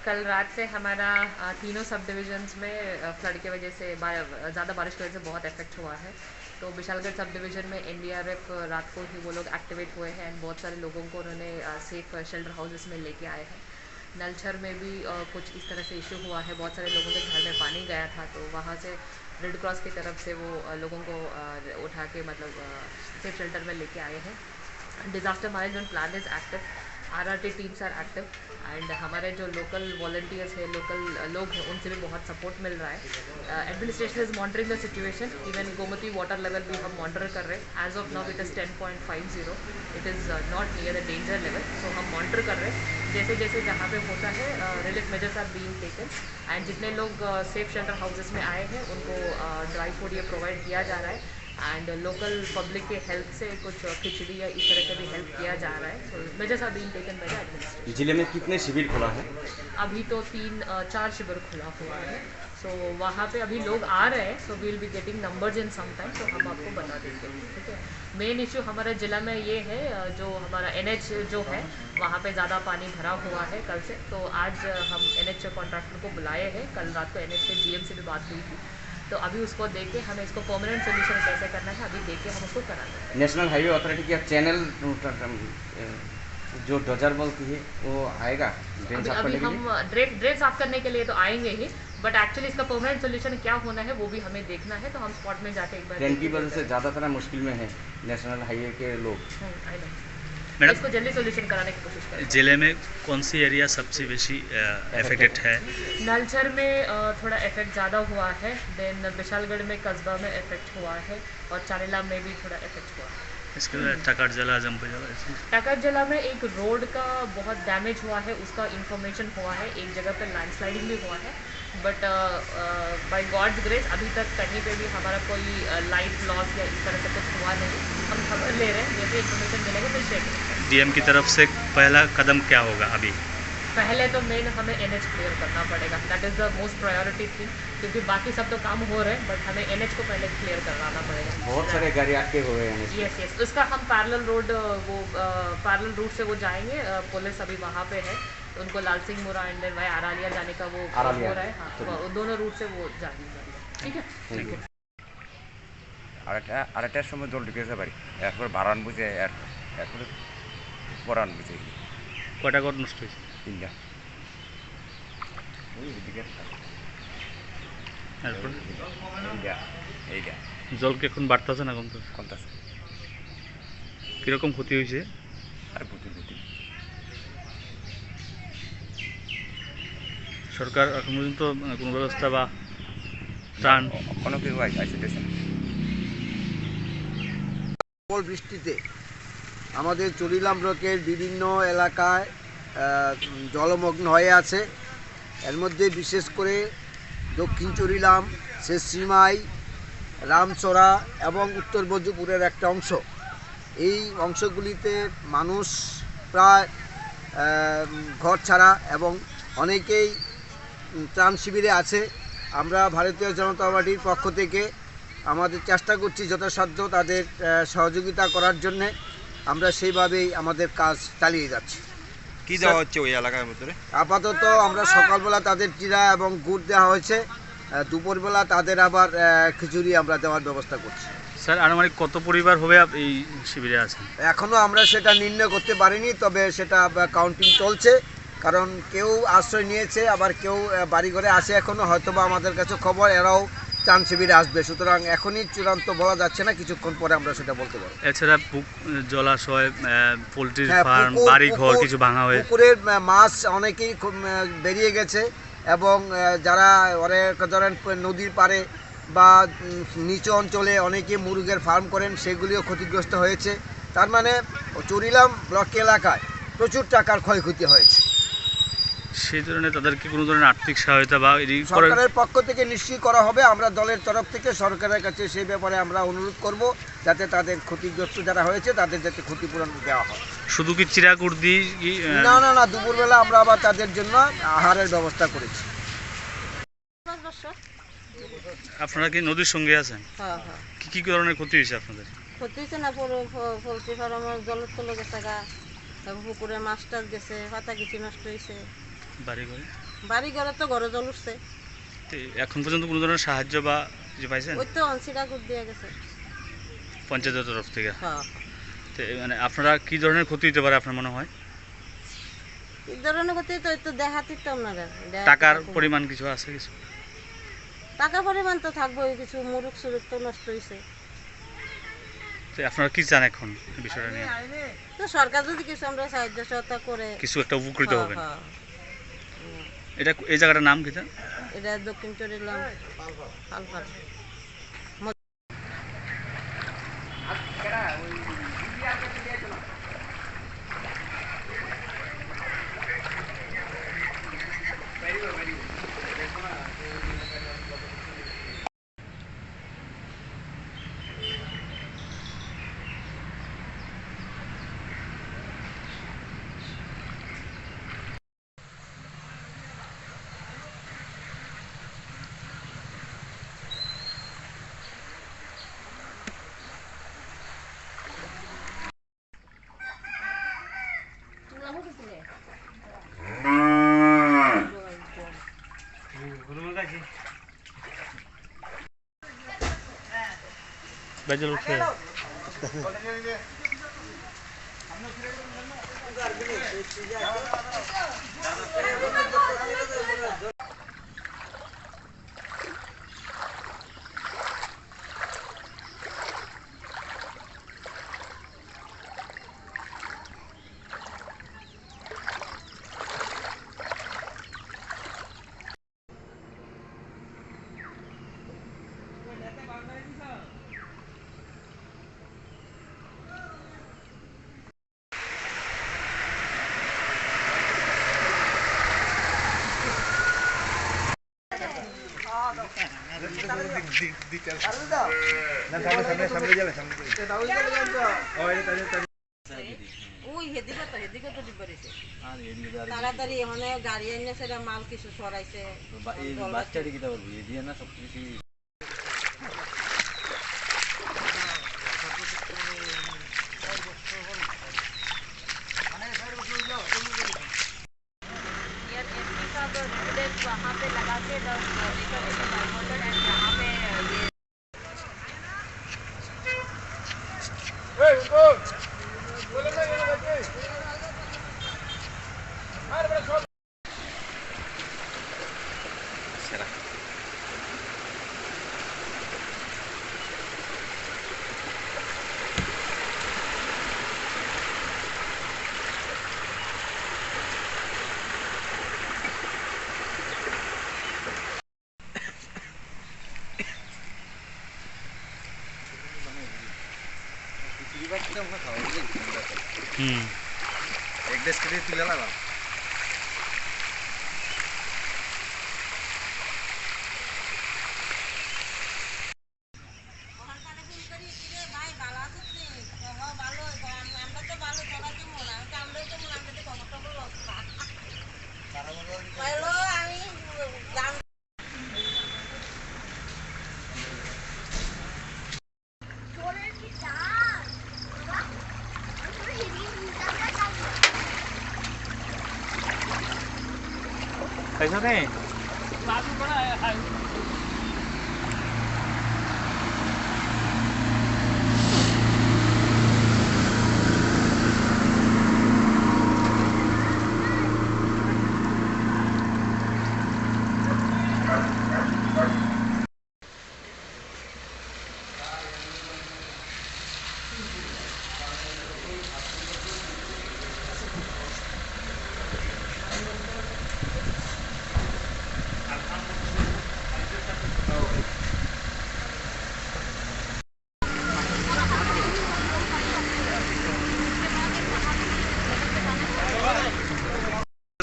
कल रात से हमारा तीनों सब डिविजन्स में फ्लड की वजह से ज़्यादा बारिश की वजह से बहुत इफेक्ट हुआ है तो विशालगढ़ सब डिवीजन में NDRF रात को ही वो लोग एक्टिवेट हुए हैं एंड बहुत सारे लोगों को उन्होंने सेफ शेल्टर हाउसेस में लेके आए हैं। नलछर में भी कुछ इस तरह से इशू हुआ है, बहुत सारे लोगों के घर में पानी गया था तो वहाँ से रेड क्रॉस की तरफ से वो लोगों को उठा के मतलब सेफ शेल्टर में लेके आए हैं। Disaster management plan is active, RRT teams are active and हमारे जो लोकल वॉलंटियर्स है लोकल लोग हैं उनसे भी बहुत सपोर्ट मिल रहा है। Administration is monitoring the situation, even Gomti water level भी हम मॉनिटर कर रहे हैं। As of now it is 10.50, it is not near the danger level, so हम मॉनिटर कर रहे हैं। जैसे जैसे जहाँ पे होता है relief measures are being taken and जितने लोग सेफ शेल्टर हाउसेस में आए हैं उनको ड्राई फूड ये प्रोवाइड किया जा रहा है एंड लोकल पब्लिक के हेल्प से कुछ खिचड़ी या इस तरह से भी हेल्प किया जा रहा है। So measures are being taken by the administration. जिले में कितने शिविर खुला है? अभी तो 3-4 शिविर खुला हुआ है, सो वहाँ पे अभी लोग आ रहे हैं, so we will be getting numbers in some time, तो हम आपको बता देंगे। ठीक है, मेन इशू हमारे ज़िला में ये है जो हमारा NH जो है वहाँ पे ज़्यादा पानी भरा हुआ है कल से, तो आज हम NH कॉन्ट्रैक्टर को बुलाए हैं। कल रात को NH के GM से भी बात हुई थी, तो अभी उसको देख के हमें इसको परमानेंट सोल्यूशन कैसे करना है अभी देख के हम उसको करा देंगे। नेशनल हाईवे अथॉरिटी की चैनल जो डोजर बोलती है वो आएगा ड्रेन साफ करने के लिए? हम ड्रेन साफ करने के लिए तो आएंगे ही, बट एक्चुअली इसका परमानेंट सोल्यूशन क्या होना है वो भी हमें देखना है, तो हम स्पॉट में जाके एक बार ट्रेन की वजह से ज़्यादातर मुश्किल में है नेशनल हाईवे के लोग। मैडम इसको जल्दी सोल्यूशन कराने की कोशिश करें। जिले में कौन सी एरिया सबसे बेसी अफेक्टेड है? नलछर में थोड़ा इफेक्ट ज़्यादा हुआ है, देन विशालगढ़ में कस्बा में इफेक्ट हुआ है और चारेला में भी थोड़ा इफेक्ट हुआ है। इसके बाद टाकर जला जम्पू जला टाकर जला में एक रोड का बहुत डैमेज हुआ है, उसका इंफॉर्मेशन हुआ है, एक जगह पे लैंडस्लाइडिंग भी हुआ है, बट बाय गॉड्स ग्रेस अभी तक कहीं पे भी हमारा कोई लाइफ लॉस या इस तरह से कुछ हुआ नहीं। हम खबर ले रहे हैं, जैसे इन्फॉर्मेशन मिलेगा तो शेयर करेंगे। DM की तरफ से पहला कदम क्या होगा? अभी पहले तो मेन हमें NH क्लियर करना पड़ेगा, that is the most priority thing, क्योंकि बाकी सब तो काम हो रहे हैं बट हमें NH को पहले क्लियर करवाना पड़ेगा। बहुत सारे गाड़ी आके हुए हैं। यस, उसका हम पैरेलल रोड पैरेलल रूट से वो जाएंगे, पुलिस अभी वहाँ पे है, उनको लाल सिंह मुरा एंड भाई आरालिया जाने का वो हो रहा है। हाँ, तो दोनों रूट से वो जाएंगे। ठीक है, ठीक है। আরেকটার সময় জল ঢুকেছে বাড়ি, এরপর বারান বুঝে এরপরে বরান বুঝে কয়টা ঘর নষ্ট হয়েছে? 3টা। এরপর এইটা জল কি এখন বাড়তেছে না কমতেছে? কমতেছে। কীরকম ক্ষতি হয়েছে? আর ক্ষতি সরকার এখন পর্যন্ত কোনো ব্যবস্থা বা ত্রাণ কোনো কিছু আসতেছে না। প্রবল বৃষ্টিতে আমাদের চরিলাম ব্লকের বিভিন্ন এলাকায় জলমগ্ন হয়ে আছে। এর মধ্যে বিশেষ করে দক্ষিণ চরিলাম, শেষসীমাই, রামচড়া এবং উত্তর বজপুরের একটা অংশ, এই অংশগুলিতে মানুষ প্রায় ঘর ছাড়া এবং অনেকেই ত্রাণ শিবিরে আছে। আমরা ভারতীয় জনতা পার্টির পক্ষ থেকে আমাদের চেষ্টা করছি যথাসাধ্য তাদের সহযোগিতা করার জন্যে, আমরা সেইভাবেই আমাদের কাজ চালিয়ে যাচ্ছি। কি দেওয়া হচ্ছে ওই এলাকার ভিতরে? আপাতত আমরা সকালবেলা তাদের চিরা এবং গুড় দেওয়া হয়েছে দুপুরবেলা তাদের আবার খিচুড়ি আমরা দেওয়ার ব্যবস্থা করছি। স্যার আনুমানিক কত পরিবার হবে এই শিবিরে আছে? এখনও আমরা সেটা নির্ণয় করতে পারিনি, তবে সেটা কাউন্টিং চলছে, কারণ কেউ আশ্রয় নিয়েছে, আবার কেউ বাড়িঘরে আছে এখনও, হয়তোবা আমাদের কাছে খবর এরাও ত্রাণ শিবিরে আসবে। সুতরাং এখনই চূড়ান্ত বলা যাচ্ছে না, কিছুক্ষণ পরে আমরা সেটা বলতে পারবো। এছাড়া জলাশয়, পোলট্রি ফার্ম, বাড়ি ঘর কিছু ভাঙা হয়েছে, পুকুরের মাছ অনেকেই বেরিয়ে গেছে, এবং যারা ধরেন নদীর পাড়ে বা নিচু অঞ্চলে অনেকে মুরগের ফার্ম করেন, সেগুলিও ক্ষতিগ্রস্ত হয়েছে। তার মানে চুরিলাম ব্লক এলাকায় প্রচুর টাকার ক্ষয়ক্ষতি হয়েছে। সেই ধরনের তাদেরকে কোনো ধরনের আর্থিক সহায়তা বা সরকারের পক্ষ থেকে নিশ্চয়ই করা হবে। আমরা দলের তরফ থেকে সরকারের কাছে সেই ব্যাপারে আমরা অনুরোধ করব, যাতে তাদের ক্ষতিগ্রস্ত যারা হয়েছে তাদের যাতে ক্ষতিপূরণ দেওয়া হয়। শুধু কি চিরাকুর্দি? না, দুপুরবেলা আমরা আবার তাদের জন্য আহারের ব্যবস্থা করেছি। আপনারা কি নদীর সঙ্গে আছেন? হ্যাঁ। কি ধরনের ক্ষতি হয়েছে আপনাদের? ক্ষতি হয়েছে না, পোলট্রি ফার্মের জলের তলে গেছে গা, পুকুরে মাছ টাছ গেছে, পাতা কিছু নষ্ট হয়েছে। বাড়ি ঘরে তো ঘরে জল উঠছে। এখন পর্যন্ত কোনো ধরনের সাহায্য বা কিছু পাইছেন? ওই তো চিরাকুট দিয়ে গেছে পঞ্চায়েতের তরফ থেকে। হ্যাঁ। মানে আপনারা কি ধরনের ক্ষতি হতে পারে আপনার মনে হয়? এই ধরনের ক্ষতি তো দেখাতে তো আপনারা টাকার পরিমাণ কিছু আছে? কিছু টাকা পরিমাণ তো থাকবোই, কিছু মুরুখ সুরুখ তো নষ্ট হয়েছে। আপনারা কি চান এখন বিষয়টা নিয়ে? তো সরকার যদি কিছু আমরা সাহায্য সহায়তা করে কিছু একটা উপকৃত হবেন। এটা এই জায়গাটার নাম কি? এটা দক্ষিণ চরিলাম পালপাড়া। Belajar lupa. তাড়াতাড়ি এখানে গাড়ি এনে সেটা মাল কিছু সরাইছে। वहाँ पे लगा के 10 लीटर एंड यहाँ पे एक देश के लिए तुले लगा कैसा नहीं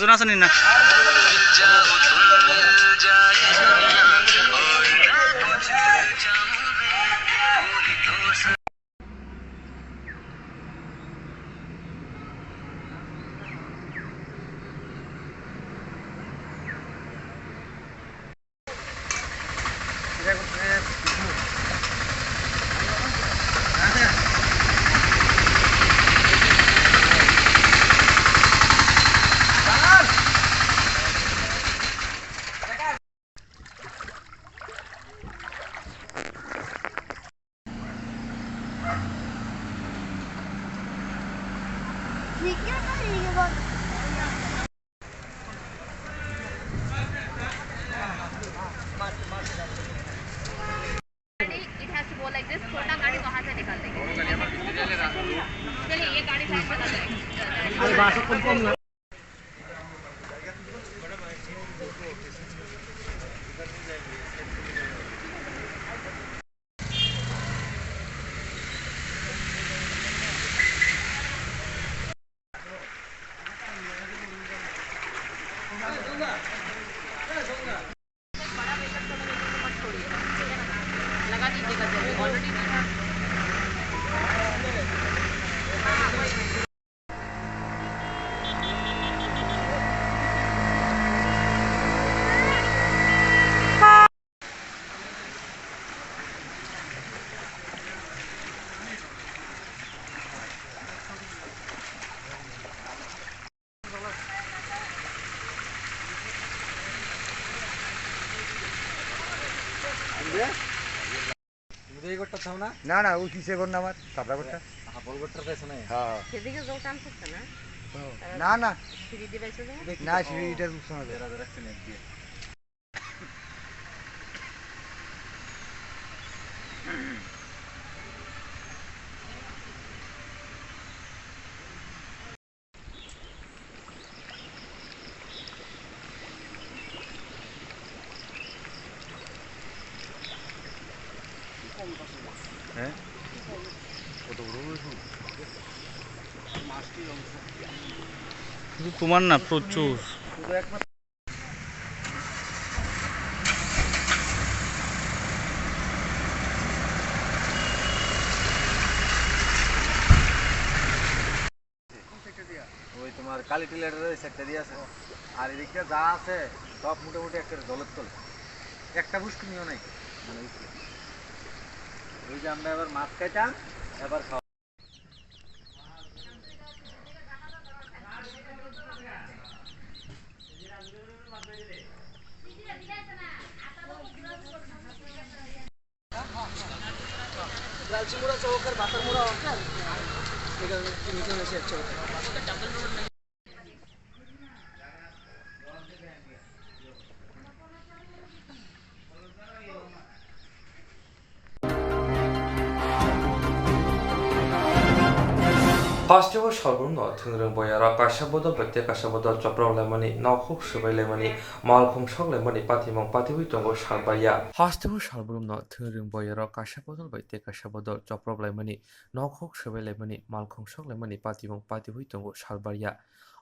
জন আছেন না It has to go like this. छोटा गाड़ी वहाँ से निकाल देंगे चलिए ये गाड़ी साइड में लगा दें लगा दीजिएगा जल्दी ऑलरेडी না না ওই কিসে কর না আমার সাবরা করতে বল করতে পেছনে হ্যাঁ সেদিকে জল টানতেছে না না না সিঁড়ি দিয়ে বাইছে না সিঁড়িটার শোনা যায় হ্যাঁ কত বড় শুধু তোমার না প্রচুর ওই তোমার কালিটি লেটারের ওই সেক্টর দিয়ে আছে আর এদিকে যা আছে সব মোটামুটি একটা জলের তল একটা পুষ্কুনিও নাই মানে ওই যে আমরা এবার মাছ খাইতাম এবার খাওয়া লালচিমুড়া চৌকের বাতার মুড়া ওখান এটা নিচে এসে চৌক Festival Shalbun, Tungrung Boyara, Kashabodo, Bete Kashabodo, Chopro Lemoni, Nahuk Shubai Lemoni, Malcolm Shog Lemoni, Patimon, Patiwitongo Shalbaya. Festival Shalbun, Tungrung Boyara, Kashabodo, Bete Kashabodo, Chopro Lemoni, Nahuk Shubai Lemoni, Malcolm Shog Lemoni, Patimon, Patiwitongo Shalbaya.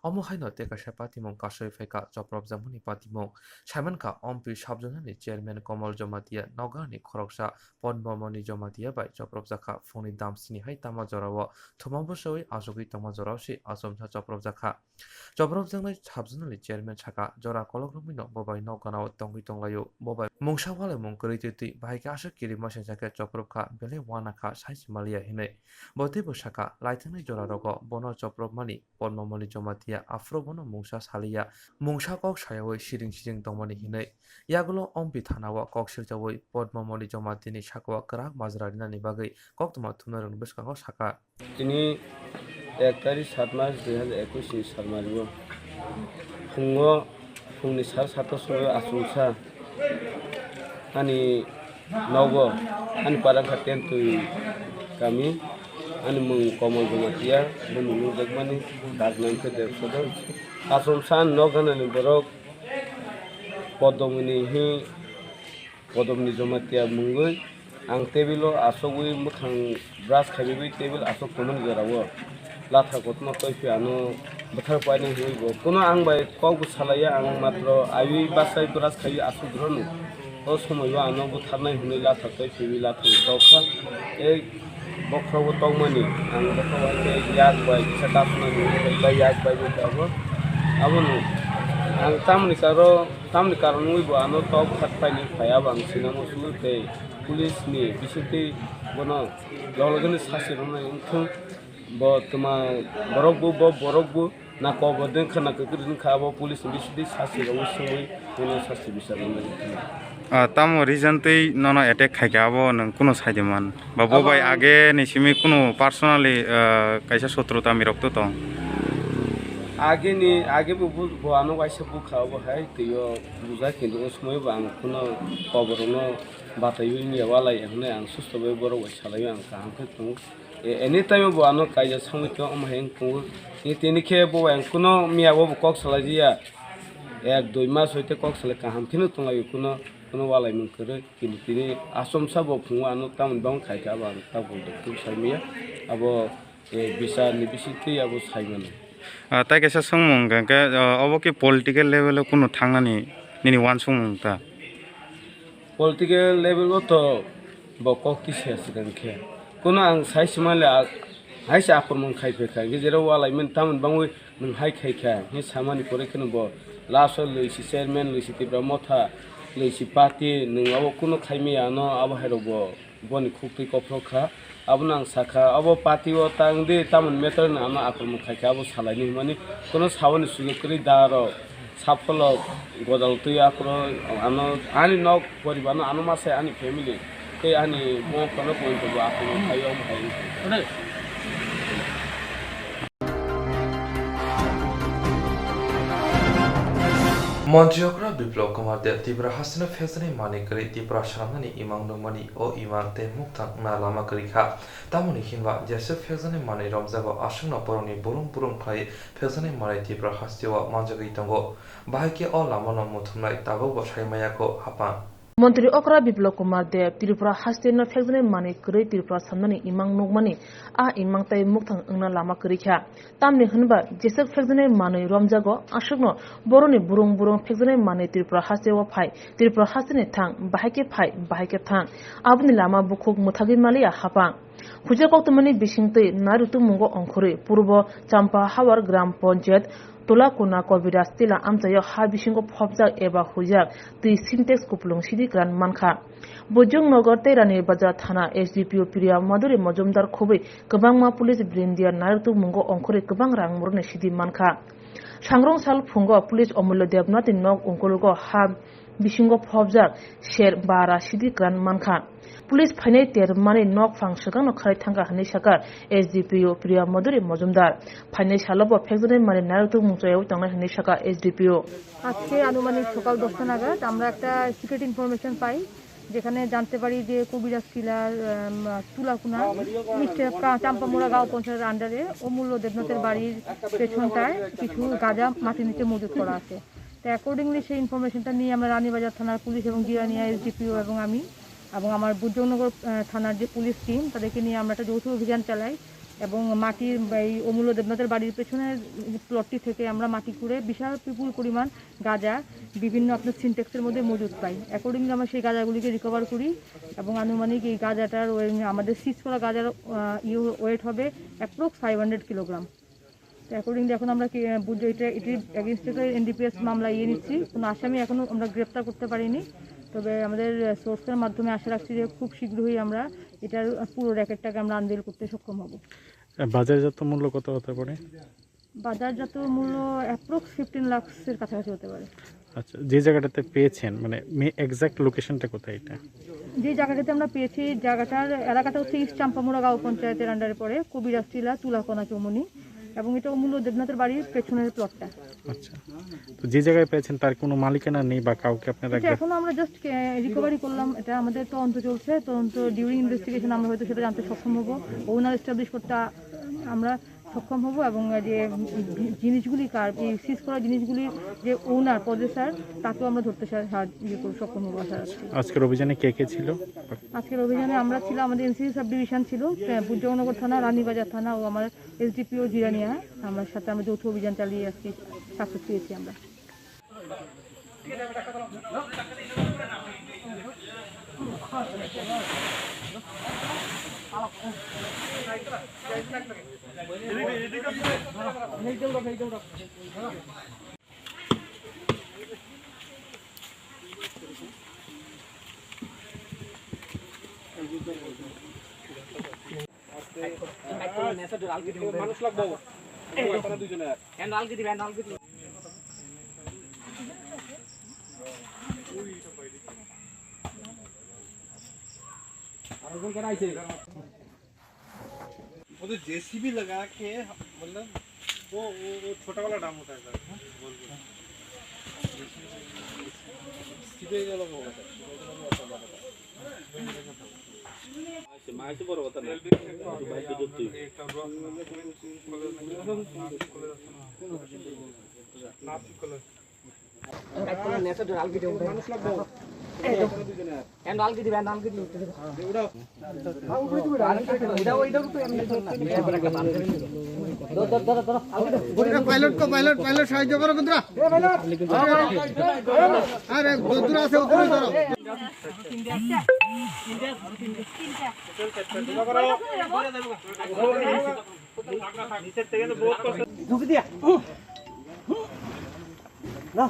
অমহাইন টেকাশা পাতিমং কাশই ফেকা চপ্রব জামুনি পাতিমং সাইমানকা অম্পি সাবজনানি চেয়ারম্যান কমল জমাতিয়া নগানি খরকসা পদ্মমণি জমাতিয়া বাই চপ্রব জাখা ফোনি দাম সিনি হাই তামা জরাও থমাবসই আজগি তামা জরাও সি আসমসা চপ্রব জাখা চপ্রব জাংনাই সাবজনানি চেয়ারম্যান ছাকা জরা কলগ্রমিন ববাই নগানাও তঙ্গি তংলায়ো ববাই মুংসাওয়ালে মংকরিতিতি বাহাইকে আশা কিরি মাসে জাকে চপ্রবখা বেলে ওয়ানাখা সাইসি মালিয়া হিনে বতেবো শাখা লাইথাংনি জরা রগ বন চপ্রব মানি Padmamani Jamatia Afrobono Mungsha Salia, Mungsha Kok Shayaway, Shiring Shing Domani Hine, Yagulo Ompi Tanawa, Kok Shiltaway, Podmamoli Jomatini Shakwa, Krak Mazarina Nibagi, Koktuma Tuner and Biskako Shaka. Tini Ektari Satmas, they had Ekushi Salmario. Fungo, Funisar Satoso Asusa, Ani Nogo, and Parankaten to Kami. Ani mung komo gumatia bunu dagmani dagnan ke der sodor asumsan nogan ani borok podomni hi podomni jomatia mungoi ang tebilo asogui mukhang brush khabibi table asok konon garawo latha kotma toifi ano बोथार पाइने हुइबो कोनो आं bye कौ सालाया आं मात्र आइ बासाय brass खाइ आसुद्रनु ओ समयबो आनो बोथारनाय हुनै लाथाखै फिबि लाथाखै तौखा ए बख्रावो तौमनि आं बख्रावै याग बाय किसा दाफनानि बाय याग बाय बोथाबो आबोनु आं तामनि कारण हुइबो आनो तौ खात पाइने फाया बांसिना मसुते पुलिसनि बिसुते बनो ललगनि सासिरनाय उखु ब तमा बरकबो ना कबदन खाना ककरिन खाबो पुलिस बिसुते सासिराव सङै बनो सासि बिसारनाय तामो रिजनतै नन एटेक खाइगाबो नों कुनो साइदेमान बा बबाय आगे निसिमि कुनो पार्सोनाली काइसा शत्रुता मिरक्तो दं आगे बुआनो वाइसे बुखाबो हाय तयो बुजा किन्तु समय बां कुनो कबरनो बातायो नि वालाय हने आं सुस्तबे बरो वाइसालायो आं कामखे तु एनी टाइम बुआनो काइजा समितो अमहें तु नि तेनिखे बुआ कुनो मियाबो कक सलाजिया एक दुई मास होइते कक सले काम खिनु तंगायो कुनो वालाय मुनकरे किन्तु तिनि आसमसा बो फुंवानो तामन बां खाइका बा ताबो दु साइमिया अब ए बिसा नि बिसिति अब साइमन ताइ कैसा संमंग के अब के पॉलिटिकल लेवल कुनो थांनानि निनि वान संमंग ता पॉलिटिकल लेवल तो बकक किसे सिगनखे कुनो आं साइसमाले हाइसा आक्रमण खाइफेखा गेजेराव वालायमन तामन बांवै नों हाइ खाइखा हे सामानि परेखनो ब लास्ट लैसि चेयरमैन लैसि तिब्रा मथा लैसि पार्टी नों अब कुनो खाइमिया न अब हेरब बनि खुक्ति कफ्रखा अब नां साखा अब पार्टी ओ तांदे तामन मेटर ना आमा आक्रमण खाइखा अब सालायनि माने कुनो सावनि सुलुकरि दारो साफल गदाल तुय आक्रो आनि नक परिबानो आनो मासे आनि फैमिली ते आनि मो कनो पॉइंट बो आक्रमण खाइयो भाइ मन्त्रीअग्र बिप्लव कुमार देव त्रिपुरा हासिनो फेजने माने करी त्रिपुरा शामनानि इमांग नमनि ओ इमांग ते मुक्तां ना लामा करीखा तामुनि हिनवा जेसे फेजने माने रमजागो आशुंग नपरनि बुरुं फाइ फेजने माने त्रिपुरा हास्तिवा मानजगै तंगो बाहायके ओ लामा न मुथुमनाय ताबो बसायमायाको हापा मन्त्री अक्रा बिप्लव कुमार देव त्रिपुरा हास्तेन फेजने माने करै त्रिपुरा सामनानि इमांग नगमानि आ इमांग ताइ मुक्तां अंगना लामा करीखा तामनि होनबा जेसे फेजने माने रमजागो आशुंग बरनि बुरुं फेजने माने त्रिपुरा हास्तेवा फाइ त्रिपुरा हास्तेनि थां बाहायके थां आबनि लामा बुखुक मुथागि मालिया हापा खुजा कक्तमनि बिसिंतै नारुतु मुंगो अंखरै पूर्व चाम्पा हावार ग्राम पंचायत तोला कोना कबिराज तिला आमचायो हा बिसिंगो फबजाक एबा हुजाक तै सिन्टेक्स कुपलुं सिदि ग्रान मानखा बोजों नगर तेरानि बाजार थाना एसडीपीओ प्रिया मधुरी मजुमदार खुबै गोबांमा पुलिस ब्रिन्दिया नारुतु मुंगो अंखरै गोबां रां मरने सिदि मानखा सांग्रं साल फुंगो पुलिस अमूल्य देवनाथि नग अंकुलगो हा बिसिंगो फबजाक शेर बारा सिदि ग्रान मानखा पुलिस फाइनाय तेर माने नक फांसगां नखाय थांगा हनै साका एसडीपीओ प्रिया मधुरी मजुमदार फाइनाय सालबो फेजने माने नारुतु मुंचायाव थांनाय हनै साका एसडीपीओ আজকে আনুমানিক সকাল 10টা নাগাদ আমরা একটা সিক্রেট ইনফরমেশন পাই যেখানে জানতে পারি যে কবিরাজ টিলার তুলাকুনা চাম্পামোড়া গাঁও পঞ্চায়েতের আন্ডারে অমূল্য দেবনাথের বাড়ির পেছনটায় কিছু গাঁজা মাটির নিচে মজুত করা আছে। তো অ্যাকর্ডিংলি সেই ইনফরমেশনটা নিয়ে আমরা রানীবাজার থানার পুলিশ এবং জিরানিয়া এসডিপিও এবং আমি এবং আমার বুদ্ধনগর থানার যে পুলিশ টিম তাদেরকে নিয়ে আমরা একটা যৌথ অভিযান চালাই এবং মাটির এই অমূল্য দেবনাথের বাড়ির পেছনের প্লটটি থেকে আমরা মাটি খুঁড়ে বিশাল বিপুল পরিমাণ গাঁজা বিভিন্ন আপনার সিনটেক্সের মধ্যে মজুদ পাই। অ্যাকর্ডিংলি আমরা সেই গাঁজাগুলিকে রিকভার করি এবং আনুমানিক এই গাঁজাটার আমাদের সিজ করা গাঁজার ওয়েট হবে অ্যাপ্রক্স 500 কিলোগ্রাম। তো অ্যাকর্ডিংলি এখন আমরা এটির এগেনস্টে এনডিপিএস মামলা নিচ্ছি। কোনো আসামি এখনও আমরা গ্রেপ্তার করতে পারিনি, তবে আমাদের সোর্সের মাধ্যমে আশা রাখছি যে খুব শীঘ্রই আমরা এটার পুরো র্যাকেটটাকে আমরা আনবেল করতে সক্ষম হব। বাজারজাত মূল্য কত হতে পারে? বাজারজাত মূল্য অ্যাপ্রক্স 15 লাখের কাছাকাছি হতে পারে। আচ্ছা, যে জায়গাটাতে পেয়েছেন মানে এক্সাক্ট লোকেশনটা কোথায়? এটা যে জায়গাটাতে আমরা পেয়েছি জায়গাটার এলাকাটা হচ্ছে ইস্ট চাম্পামোড়া গাঁও পঞ্চায়েতের আন্ডারে পড়ে কবিরাজ টিলা তুলাকোনা চৌমনি এবং এটা অমূল্য দেবনাথের বাড়ির পেছনের প্লটটা। আচ্ছা, তো যে জায়গায় পেয়েছেন তার কোনো মালিকানা নেই বা কাউকে আপনারা? এখন আমরা জাস্ট রিকভারি করলাম, এটা আমাদের তদন্ত চলছে। তদন্ত ডিউরিং ইনভেস্টিগেশন আমরা হয়তো সেটা জানতে সক্ষম হব। ওনার এস্টাবলিশ করতে আমরা সক্ষম হব এবং যে জিনিসগুলি এই সিজ করা জিনিসগুলির যে ওনার পজেসার তাকেও আমরা ধরতে সক্ষম হবো আশা রাখছি। আজকের অভিযানে কে কে ছিল? আজকের অভিযানে আমরা ছিলাম, আমাদের এনসিসি সাব ডিভিশন ছিল, বুদ্ধনগর থানা, রানীবাজার থানা ও আমার এসডিপিও জিরানিয়া, আমার সাথে আমরা যৌথ অভিযান চালিয়ে আসছি, সাকসেস পেয়েছি আমরা। মানুষ লাগবো দুজনে जेसीबी लगा के मतलब वो छोटा वाला डाम होता है सर, सीधे वाला होगा सर माहिती बरोबर होता ना माहिती देतो नाशिक कलर नेसा जो आलगी देऊ माणूस लागतो एंड आलगी दिबे आलगी दिबे उडा उडा उडा तो एमने दो पायलट को पायलट সাহায্য করো বন্ধুরা এ পাयलट আরে বন্ধুরা আছে ওখানে ধরো নিচে থেকে তো বহুত কষ্ট ঢুকে দিয়া না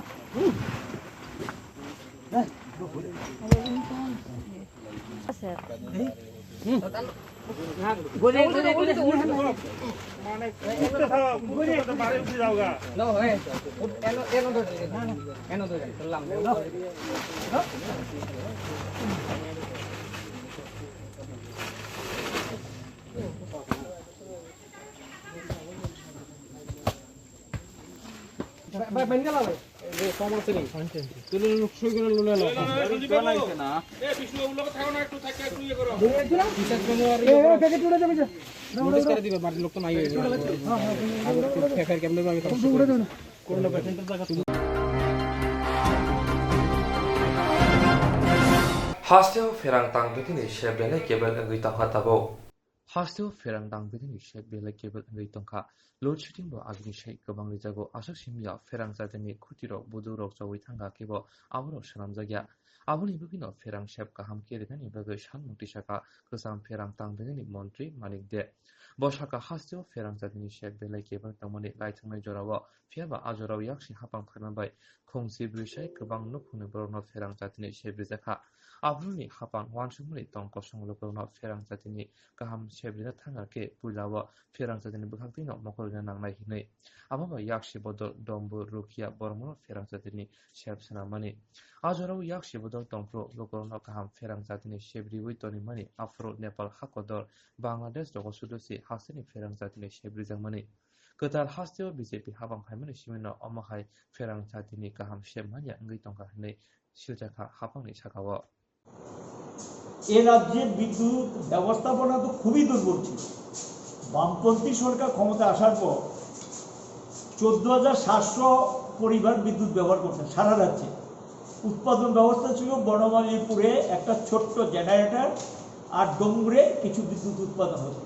স্যার गोले गोले गोले माने उठते था गोले तो मारे उठ जाओगा नो है एनो दो चललाम नो भाई बन गया भाई ये समस्या नहीं তুই লোক সই করে লুলে লো বানাইছে না এ বিষ্ণু ওগুলো থাকো না একটু থাকে একটু ইয়ে করো বিশেষ করে আর এ প্যাকেট উড়ে যাবে নোটিস করে দিবে বাড়ির লোক তো নাই হ্যাঁ ফেফার কেমনে আমি তো উড়ে দেব না করোনা পেশেন্টের জায়গা Hasteo ferang tang bitini shebele kebel ngi tangha tabo. Hasteo ferang tang bitini shebele kebel ngi tangha. Load shedding bo agni shei gobang rijago asak simya ferang zateni khutiro budurok jawi thanga kebo abro shanam jagya. Aboni bibino ferang sheb kaham kedeni bagai shanmukti shaka kusam ferang tang bitini montri manik de. Boshaka hasteo ferang zateni shebele kebel tangmani laithangmai jorawo fiaba ajorao yakshi hapang khanabai khongsi brishai gobang nukune borno ferang zateni shebrizakha. Abruni hapang wansumuni tongko songlokona ferang zatini kaham shebrina thangake pujawa ferang zatini bukhakdino mokolna nangnai hinai amaba yakshi bodol dombu rukia bormono ferang zatini shebsana mani ajorau yakshi bodol tongpro lokorno kaham ferang zatini shebriwi toni mani afro nepal hakodor bangladesh jogo sudosi hasini ferang zatini shebrizang mani Ketal hasteo BJP habang haimani simino omahai ferang zatini kaham shebmanya ngai tongka hinai শিলচাখা হাপাংনি শাখাওয়া এ রাজ্যে বিদ্যুৎ ব্যবস্থাপনা তো খুবই দুর্বল ছিল। বামপন্থী সরকার ক্ষমতা আসার পর 14,700 পরিবার বিদ্যুৎ ব্যবহার করতেন সারা রাজ্যে। উৎপাদন ব্যবস্থা ছিল বনমালীপুরে একটা ছোট্ট জেনারেটর আর ডোমরে কিছু বিদ্যুৎ উৎপাদন হতো।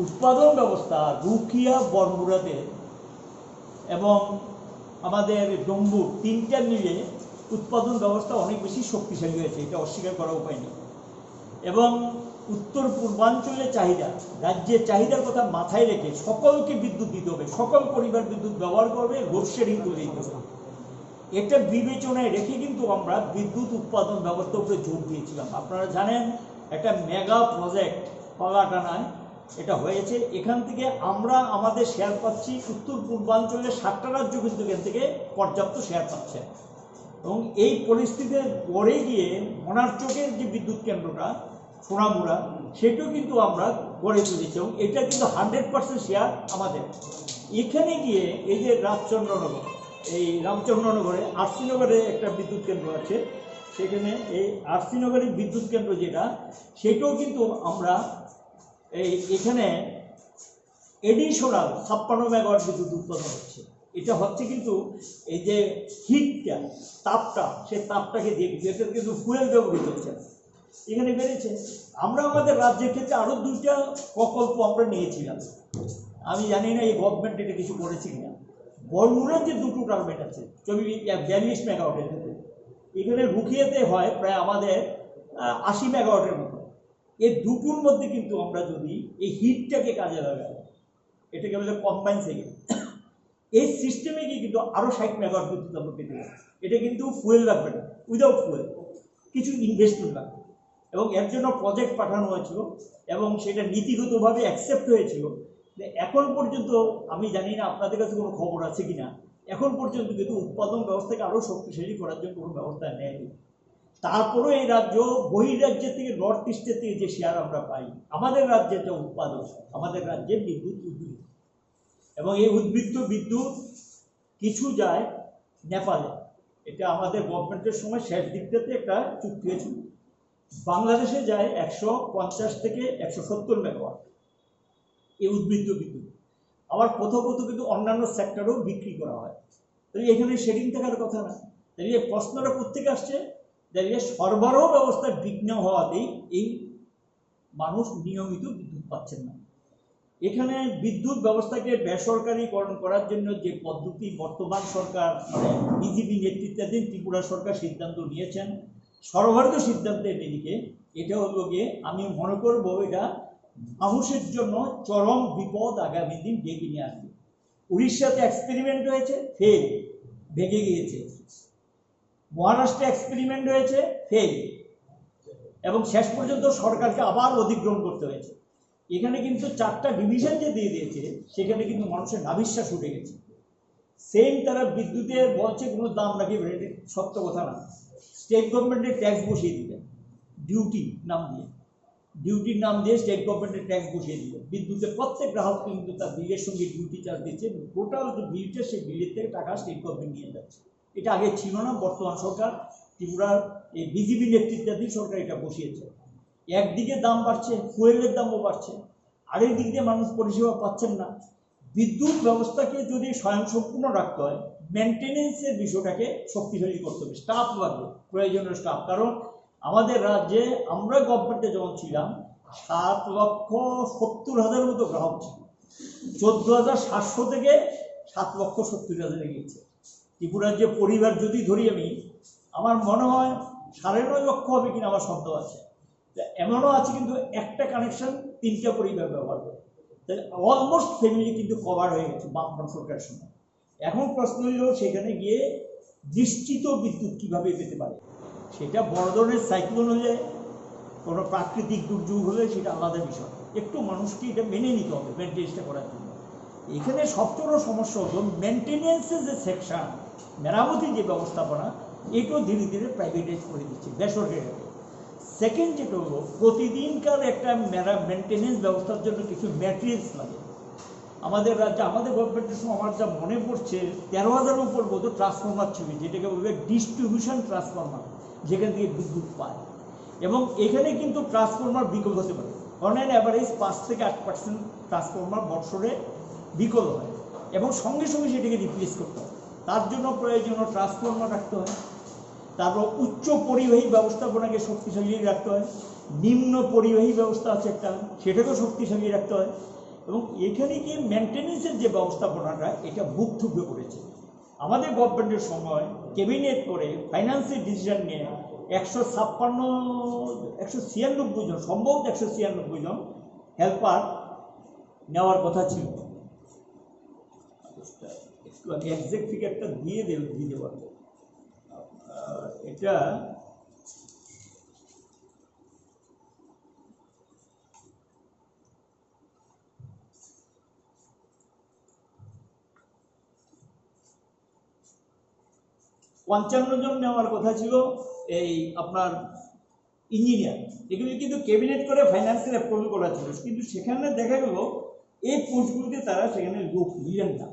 উৎপাদন ব্যবস্থা রুকিয়া বরমুরাতে এবং আমাদের ডম্বু তিনটা মিলে উৎপাদন ব্যবস্থা অনেক বেশি শক্তিশালী হয়েছে, এটা অস্বীকার করার উপায় নেই। এবং উত্তর পূর্বাঞ্চলের চাহিদা, রাজ্যের চাহিদার কথা মাথায় রেখে সকলকে বিদ্যুৎ দিতে হবে, সকল পরিবার বিদ্যুৎ ব্যবহার করবে, লোডশেডিং করে দিতে হবে। এটা বিবেচনায় রেখে কিন্তু আমরা বিদ্যুৎ উৎপাদন ব্যবস্থার উপরে জোর দিয়েছিলাম। আপনারা জানেন একটা মেগা প্রজেক্ট পালাটানায় এটা হয়েছে। এখান থেকে আমরা আমাদের শেয়ার পাচ্ছি, উত্তর পূর্বাঞ্চলের 7টা রাজ্য কিন্তু এখান থেকে পর্যাপ্ত শেয়ার পাচ্ছে। এবং এই পরিস্থিতির পরে গিয়ে মনারচকের যে বিদ্যুৎ কেন্দ্রটা সোনামুড়া সেটাও কিন্তু আমরা গড়ে তুলেছি এবং এটা কিন্তু 100% শেয়ার আমাদের। এখানে গিয়ে এই যে রামচন্দ্রনগর, এই রামচন্দ্রনগরে আরসিনগরে একটা বিদ্যুৎ কেন্দ্র আছে, সেখানে এই আরসিনগরের বিদ্যুৎ কেন্দ্র যেটা সেটাও কিন্তু আমরা এখানে এডিশনাল 56 মেগাওয়াট বিদ্যুৎ উৎপাদন হচ্ছে। এটা হচ্ছে কিন্তু এই যে হিটটা, তাপটা, সেই তাপটাকে দিয়ে এটা কিন্তু ফুয়েল ব্যবহৃত হচ্ছে, এখানে বেড়েছে। আমরা আমাদের রাজ্যের ক্ষেত্রে আরও 2টা প্রকল্প আমরা নিয়েছিলাম, আমি জানি না এই গভর্নমেন্ট এটা কিছু করেছে কিনা। বরগুনার যে 2টো টার্বাইন আছে 42 মেগাওয়াটের ক্ষেত্রে, এখানে রুখিয়াতে হয় প্রায় আমাদের 80 মেগাওয়াটের মতো। এই 2টোর মধ্যে কিন্তু আমরা যদি এই হিটটাকে কাজে লাগাই, এটাকে বলে কম্বাইন সাইকেল, এই সিস্টেমে গিয়ে কিন্তু আরও 60 মেগাওয়াট বিদ্যুৎ আমরা পেতে পারি। এটা কিন্তু ফুয়েল লাগবে না, উইদাউট ফুয়েল, কিছু ইনভেস্টমেন্ট লাগবে। এবং এর জন্য প্রজেক্ট পাঠানো হয়েছিল এবং সেটা নীতিগতভাবে অ্যাকসেপ্ট হয়েছিল। এখন পর্যন্ত আমি জানি না আপনাদের কাছে কোনো খবর আছে কি না, এখন পর্যন্ত কিন্তু উৎপাদন ব্যবস্থাকে আরও শক্তিশালী করার জন্য কোনো ব্যবস্থা নেয়নি। তারপরেও এই রাজ্য বহিরাজ্যের থেকে নর্থ ইস্টের থেকে যে শেয়ার আমরা পাই, আমাদের রাজ্যের যে উৎপাদন, আমাদের রাজ্যের বিদ্যুৎ উদ্বৃত্ত, এবং এই উদ্বৃত্ত বিদ্যুৎ কিছু যায় নেপালে। এটা আমাদের গভর্নমেন্টের সময় শেষ দিকটাতে একটা চুক্তি হয়েছিল। বাংলাদেশে যায় 150 থেকে 170 মেগাওয়াট এই উদ্বৃত্ত বিদ্যুৎ। আবার কোথাও কোথাও কিন্তু অন্যান্য সেক্টরেও বিক্রি করা হয়। তাই এখানে শেডিং থাকার কথা না। তাই এই প্রশ্নটা কোত্থেকে আসছে, তাই সরবরাহ ব্যবস্থা বিঘ্ন হওয়াতেই এই মানুষ নিয়মিত বিদ্যুৎ পাচ্ছেন না। এখানে বিদ্যুৎ ব্যবস্থাকে বেসরকারীকরণ করার জন্য যে পদ্ধতি বর্তমান সরকার, মানে বিজেপি নেতৃত্বাধীন ত্রিপুরা সরকার সিদ্ধান্ত নিয়েছেন, সর্বভারত সিদ্ধান্তের দিকে, এটা হলো গিয়ে আমি মনে করব এটা মানুষের জন্য চরম বিপদ আগামী দিন ডেকে নিয়ে আসবে। উড়িষ্যাতে এক্সপেরিমেন্ট হয়েছে, ফেল, ভেঙে গিয়েছে। মহারাষ্ট্রে এক্সপেরিমেন্ট হয়েছে, ফেল, এবং শেষ পর্যন্ত সরকারকে আবার অধিগ্রহণ করতে হয়েছে। এখানে কিন্তু 4টা ডিভিশন যে দিয়ে দিয়েছে, সেখানে কিন্তু মানুষের নাভিশ্বাস উঠে গেছে। সেম তারা বিদ্যুতের বলছে কোনো দাম নাকি বেড়ে, সত্য কথা না। স্টেট গভর্নমেন্টের ট্যাক্স বসিয়ে দিলেন, ডিউটির নাম দিয়ে স্টেট গভর্নমেন্টের ট্যাক্স বসিয়ে দিলেন। বিদ্যুতের প্রত্যেক গ্রাহক কিন্তু তার বিলের সঙ্গে ডিউটি চার্জ দিচ্ছে, টোটাল যে বিলটা সেই বিলের থেকে টাকা স্টেট গভর্নমেন্ট নিয়ে যাচ্ছে। এটা আগে ছিল না, বর্তমান সরকার ত্রিপুরার এই বিজেপি নেতৃত্বাধীন সরকার এটা বসিয়েছে। একদিকে দাম বাড়ছে, ফুয়েলের দামও বাড়ছে, আরেক দিক দিয়ে মানুষ পরিষেবা পাচ্ছেন না। বিদ্যুৎ ব্যবস্থাকে যদি স্বয়ংসম্পূর্ণ রাখতে হয়, মেনটেনেন্সের বিষয়টাকে শক্তিশালী করতে হবে, স্টাফ লাগবে, প্রয়োজনীয় স্টাফ। কারণ আমাদের রাজ্যে আমরা গভর্নমেন্টে যখন ছিলাম 7,70,000 মতো গ্রাহক ছিল, 14,700 থেকে 7,70,000 গিয়েছে। ত্রিপুরার যে পরিবার যদি ধরি আমি, আমার মনে হয় 9.5 লক্ষ হবে কিনা আমার সন্দেহ আছে। এমনও আছে কিন্তু একটা কানেকশন 3টা পরিবার ব্যবহার করে, তাহলে অলমোস্ট ফ্যামিলি কিন্তু কভার হয়ে গেছে বামফ্রন্ট সরকারের সময়। এখন প্রশ্ন হইল সেখানে গিয়ে নিশ্চিত বিদ্যুৎ কীভাবে পেতে পারে। সেটা বড় ধরনের সাইক্লোন হলে, কোনো প্রাকৃতিক দুর্যোগ হলে সেটা আলাদা বিষয়, একটু মানুষকে এটা মেনে নিতে হবে মেনটেন্সটা করার জন্য। এখানে সবচেয়ে বড় সমস্যা হলো মেনটেনেন্সের যে সেকশন, মেরামতির যে ব্যবস্থাপনা, এটাও ধীরে ধীরে প্রাইভেটাইজ করে দিচ্ছে, বেসরকারি। সেকেন্ড যেটা হলো প্রতিদিনকার একটা মেনটেনেন্স ব্যবস্থার জন্য কিছু ম্যাটেরিয়ালস লাগে। আমাদের রাজ্যে, আমাদের গভর্নমেন্টের সময় আমার যা মনে পড়ছে 13,000 উপর মতো ট্রান্সফরমার ছিল, যেটাকে বলবে ডিস্ট্রিবিউশন ট্রান্সফরমার, যেখান থেকে বিদ্যুৎ পায়। এবং এখানে কিন্তু ট্রান্সফরমার বিকল হতে পারে, অন অ্যান অ্যাভারেজ 5 থেকে 8% ট্রান্সফরমার বৎসরে বিকল হয়, এবং সঙ্গে সঙ্গে সেটাকে রিপ্লেস করতে হয়। তার জন্য প্রয়োজনীয় ট্রান্সফরমার রাখতে হয়। তারপর উচ্চ পরিবাহী ব্যবস্থাপনাকে শক্তিশালী রাখতে হয়, নিম্ন পরিবাহী ব্যবস্থা আছে একটা, সেটাকেও শক্তিশালী রাখতে হয়। এবং এখানে কি মেনটেনেন্সের যে ব্যবস্থাপনাটা, এটা বুক থুপে পড়েছে। আমাদের গভর্নমেন্টের সময় ক্যাবিনেট করে ফাইন্যান্সের ডিসিশন নিয়ে 196 জন, সম্ভবত 196 জন হেল্পার নেওয়ার কথা ছিল। একটু আমি এক্সাক্ট ফিগারটা দিতে পারবো। এটা পঞ্চান্ন জন নেওয়ার কথা ছিল এই আপনার ইঞ্জিনিয়ার। এগুলি কিন্তু ক্যাবিনেট করে ফাইন্যান্সের অ্যাপ্রুভাল করা ছিল, কিন্তু সেখানে দেখা গেল এই পোস্টগুলিতে তারা সেখানে লোক নিলেন না।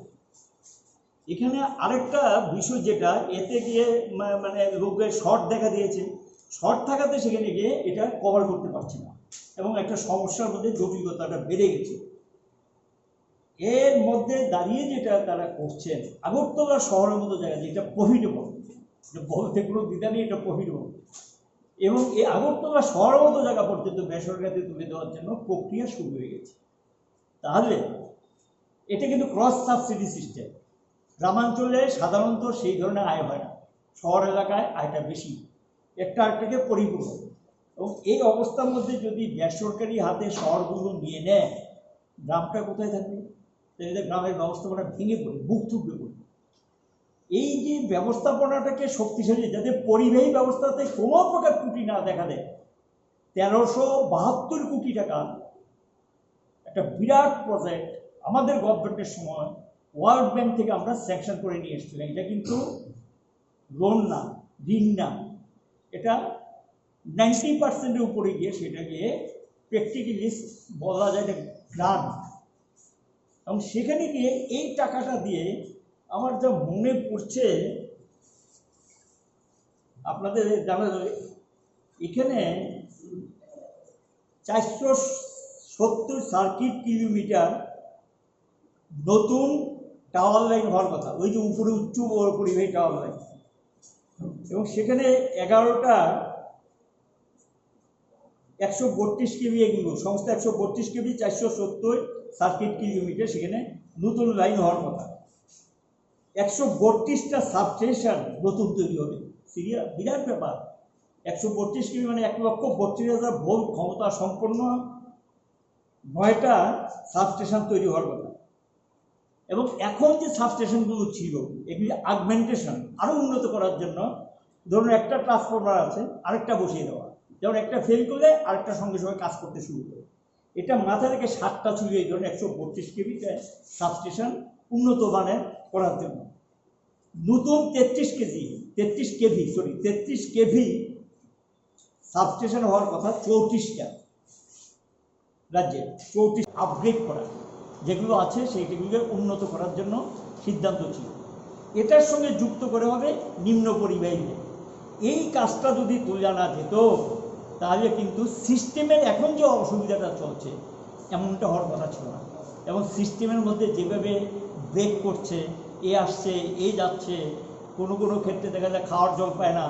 এখানে আরেকটা বিষয় যেটা, এতে গিয়ে মানে লোকের শর্ট দেখা দিয়েছে, শর্ট থাকাতে সেখানে গিয়ে এটা কভার করতে পারছে না, এবং একটা সমস্যার মধ্যে জটিলতাটা বেড়ে গেছে। এর মধ্যে দাঁড়িয়ে যেটা তারা করছেন, আগরতলা শহরের মতো জায়গা যেটা প্রফিটেবল, বলতে কোনো দ্বিধা নেই, এটা প্রফিটেবল, এবং এই আগরতলা শহরের মতো জায়গা পর্যন্ত বেসরকারিতে তুলে দেওয়ার জন্য প্রক্রিয়া শুরু হয়ে গেছে। তাহলে এটা কিন্তু ক্রস সাবসিডি সিস্টেম। গ্রামাঞ্চলে সাধারণত সেই ধরনের আয় হয় না, শহর এলাকায় আয়টা বেশি, একটা আরেকটাকে পরিপূর্ণ। এবং এই অবস্থার মধ্যে যদি বেসরকারি হাতে শহরগুলো নিয়ে নেয়, গ্রামটা কোথায় থাকবে? তাহলে গ্রামের ব্যবস্থাপনা ভেঙে পড়ে, বুক থুবড়ে পড়ে। এই যে ব্যবস্থাপনাটাকে শক্তিশালী, যাতে পরিবাহী ব্যবস্থাতে কোনো প্রকার ত্রুটি না দেখা দেয়, 1372 কোটি টাকা একটা বিরাট প্রজেক্ট আমাদের গভর্নমেন্টের সময় ওয়ার্ল্ড ব্যাংক থেকে আমরা স্যাংশন করে নিয়ে এসেছিলাম। এটা কিন্তু লোন না, ঋণ না, এটা 90% উপরে গিয়ে সেটা গিয়ে প্র্যাকটিক্যালি বলা যায় যে গ্রান্ট। এবং সেখানে গিয়ে এই টাকাটা দিয়ে আমার যা মনে পড়ছে, আপনাদের জানা যাবে এখানে 470 সার্কিট কিলোমিটার নতুন টাওয়ার লাইন হওয়ার কথা, ওই যে উপরে উচ্চ পরিবাহী টাওয়ার লাইন, এবং সেখানে 11টা 132 কেবি, এগুলো সমস্ত 132 কেবি 470 সার্কিট কিলোমিটার সেখানে নতুন লাইন হওয়ার কথা। 132টা সাবস্টেশন নতুন তৈরি হবে, সিরিয়াস বিরাট ব্যাপার। 132 কেবি মানে 1,32,000 ভোল্ট ক্ষমতা সম্পন্ন 9টা সাবস্টেশন তৈরি হওয়ার কথা। এবং এখন যে সাবস্টেশনগুলো ছিল এগুলি আগমেন্টেশন আরও উন্নত করার জন্য, ধরুন একটা ট্রান্সফরমার আছে, আরেকটা বসিয়ে দেওয়া, যেমন একটা ফেল করলে আরেকটা সঙ্গে সঙ্গে কাজ করতে শুরু করে। এটা মাথা থেকে 7টা ছিল এই ধরনের 132 কেবি সাবস্টেশন উন্নত মানের করার জন্য। নতুন 33 কেভি সাবস্টেশন হওয়ার কথা 34টা রাজ্যে, 34 আপগ্রেড করা, যেগুলো আছে সেইগুলোকে উন্নত করার জন্য সিদ্ধান্ত ছিল। এটার সঙ্গে যুক্ত করে হবে নিম্ন পরিবাহী। এই কাজটা যদি তুলে আনা যেত, তাহলে কিন্তু সিস্টেমের এখন যে অসুবিধাটা চলছে এমনটা হওয়ার কথা ছিল না। এবং সিস্টেমের মধ্যে যেভাবে ব্রেক করছে, এ আসছে এ যাচ্ছে, কোনো কোনো ক্ষেত্রে দেখা যায় খাওয়ার জল পায় না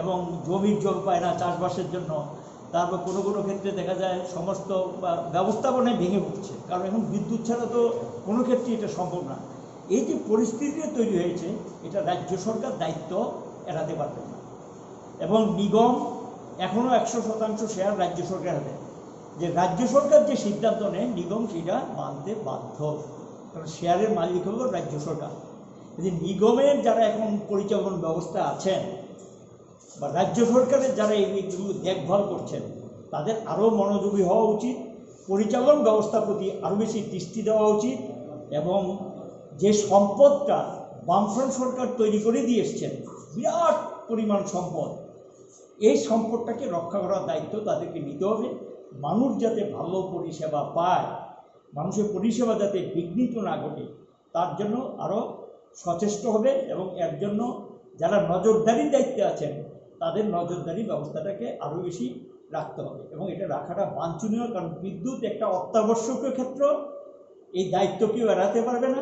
এবং জমির জল পায় না চাষবাসের জন্য, তারপর কোনো কোনো ক্ষেত্রে দেখা যায় সমস্ত ব্যবস্থাপনায় ভেঙে পড়ছে, কারণ এখন বিদ্যুৎ ছাড়া তো কোনো ক্ষেত্রে এটা সম্ভব না। এই যে পরিস্থিতিটা তৈরি হয়েছে, এটা রাজ্য সরকার দায়িত্ব এড়াতে পারবে না। এবং নিগম এখনও 100% শেয়ার রাজ্য সরকার হাতে, যে রাজ্য সরকার যে সিদ্ধান্ত নেয় নিগম সেটা মানতে বাধ্য, কারণ শেয়ারের মালিক হল রাজ্য সরকার। যে নিগমের যারা এখন পরিচালন ব্যবস্থা আছেন বা রাজ্য সরকারের যারা এইগুলো দেখভাল করছেন, তাদের আরও মনোযোগী হওয়া উচিত, পরিচালন ব্যবস্থার প্রতি আরও বেশি দৃষ্টি দেওয়া উচিত। এবং যে সম্পদটা বামফ্রন্ট সরকার তৈরি করে দিয়ে এসছেন, বিরাট পরিমাণ সম্পদ, এই সম্পদটাকে রক্ষা করার দায়িত্ব তাদেরকে নিতে হবে। মানুষ যাতে ভালো পরিষেবা পায়, মানুষের পরিষেবা যাতে বিঘ্নিত না ঘটে, তার জন্য আরও সচেষ্ট হবে। এবং এর জন্য যারা নজরদারির দায়িত্বে আছেন, তাদের নজরদারি ব্যবস্থাটাকে আরও বেশি রাখতে হবে। এবং এটা রাখাটা বাঞ্ছনীয়, কারণ বিদ্যুৎ একটা অত্যাবশ্যকীয় ক্ষেত্র, এই দায়িত্ব কেউ এড়াতে পারবে না।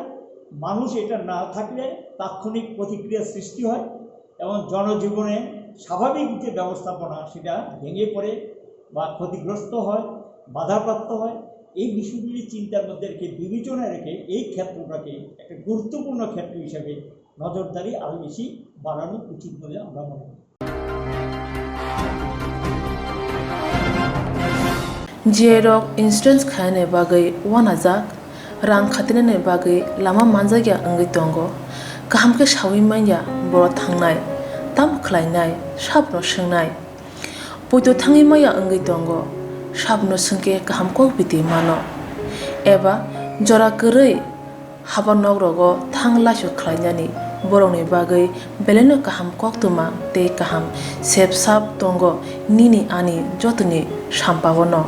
মানুষ এটা না থাকলে তাৎক্ষণিক প্রতিক্রিয়ার সৃষ্টি হয় এবং জনজীবনে স্বাভাবিক যে ব্যবস্থাপনা সেটা ভেঙে পড়ে বা ক্ষতিগ্রস্ত হয়, বাধাপ্রাপ্ত হয়। এই বিষয়গুলি চিন্তার মধ্যে রেখে, বিবেচনায় রেখে এই ক্ষেত্রটাকে একটা গুরুত্বপূর্ণ ক্ষেত্র হিসেবে নজরদারি আরও বেশি বাড়ানো উচিত বলে আমরা মনে করি। जियरक इंसुरेंस खाने बागै वानाजाक रां खातिने बागै लामा मानजागिया अंगै दंगो गाहामके सावि माइया बर थांनाय ताम खलायनाय साबनो सोंनाय बयदो थाङै माइया अंगै दंगो साबनो सोंके गाहामको बिदि मानो एबा जरा गोरै हाबा नगरगो थां लासु खलायनानै बरंनि बागै बेलेनो गाहाम कक्तुमा ते गाहाम सेबसाब दंगो निनि आनि जतनि साम्पावनो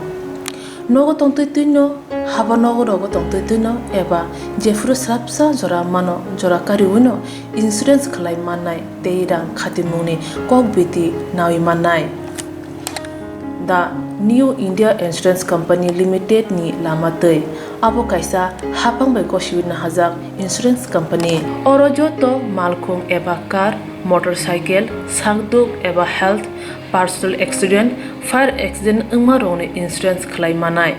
नगो तंतैतैनो हाबा नगरगो तंतैतैनो एबा जेफुरु स्राबसा जरा मानो जरा कारिउनो इन्सुरेन्स खलाय माननाय ते रां खातिमुनि कक बिदि नावि माननाय the New India Insurance Company Limited ni lamatei abo kaisa hapang bai koshiwin hajak insurance company orojo to malkhung eba car motorcycle sagduk eba health personal accident fire accident ungma rone insurance khlai manai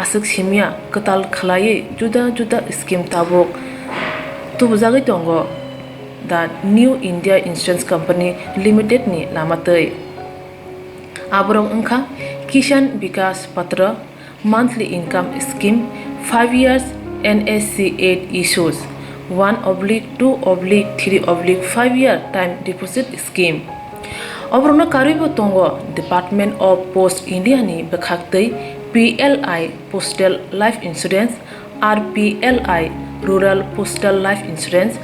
asuk simia katal khlai juda juda scheme tabok tubujagi tongo the New India Insurance Company Limited ni lamatei abrong ungkha Kishan Vikas Patra monthly income scheme 5 years NSC 8 issues 1/2/3/5 year time deposit scheme obrona karibo tongo Department of Post India ni bekhaktei PLI Postal Life Insurance RPLI Rural Postal Life Insurance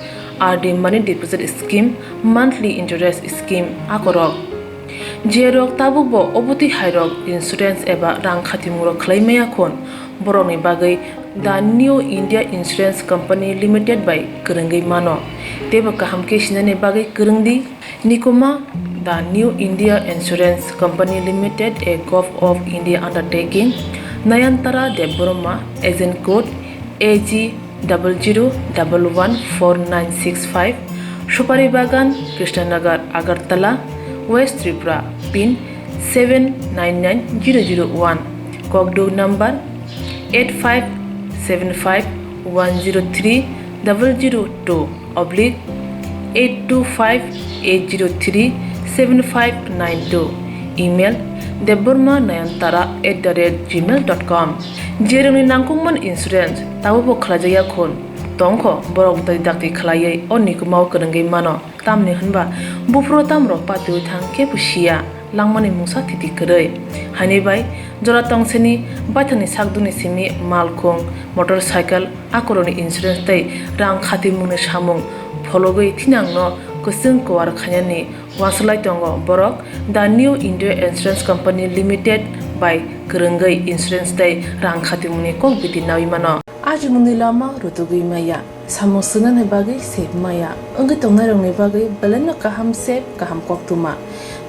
RD Money Deposit Scheme monthly interest scheme akorok jerok tabubo obuti hairok insurance eba rang khatimuro khlaimaya khon boroni bagai the New India Insurance Company Limited by Kurungai mano teba kahamke sinane bagai kurungdi nikuma the New India Insurance Company Limited a Gulf of India undertaking Nayantara Deborma agent code AG 00114965 Shupari Bagan Krishnanagar Agartala West Tripura pin 799001 Kogdo number 8575102825-825-803-7592 email debormanayantara@gmail.com jeroni nangkungman insurance tabubo khlajaya khon tongkho borok dai dakti khlaiei onikumau kurungai mano tamni hanba bufro tamro patu thangke pusia langmani musa thiti korei hani bai jora tongseni bathani sakduni simi malkhong motorcycle akoroni insurance tai rang khati mune samung phologoi thinangno kusung kwar khanyani waslai tongo borok the New India Insurance Company Limited by kurungai insurance tai rang khati mune kok biti nawi mano aji muni lama rutugui maya samusuna ne bagai sep maya angi tongnai rong ne bagai balena kaham sep kaham koktuma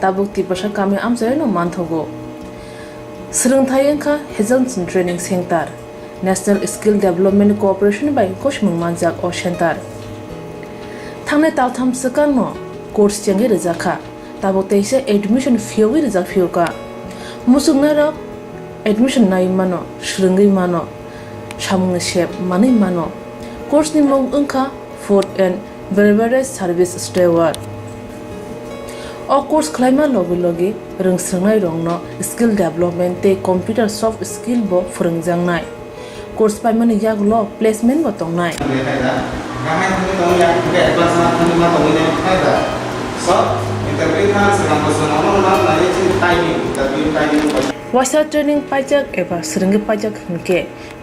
tabuk ti pasha kami amjai no manthogo srungthai engkha Hazelson Training Center National Skill Development Corporation by Koshmung Manjak o Center thangne taltham sakan no course change rejakha tabuk teise admission fee wi rejak fee ka musungna ro admission nai mano srungai mano samung shep mani mano course ni mong ungkha food and beverage service steward o course khlaima logi logi rungsrangnai rongno skill development te computer soft skill bo phurungjangnai course paimani yaglo placement bo tongnai Wasa training pajak eba seringi pajak hingke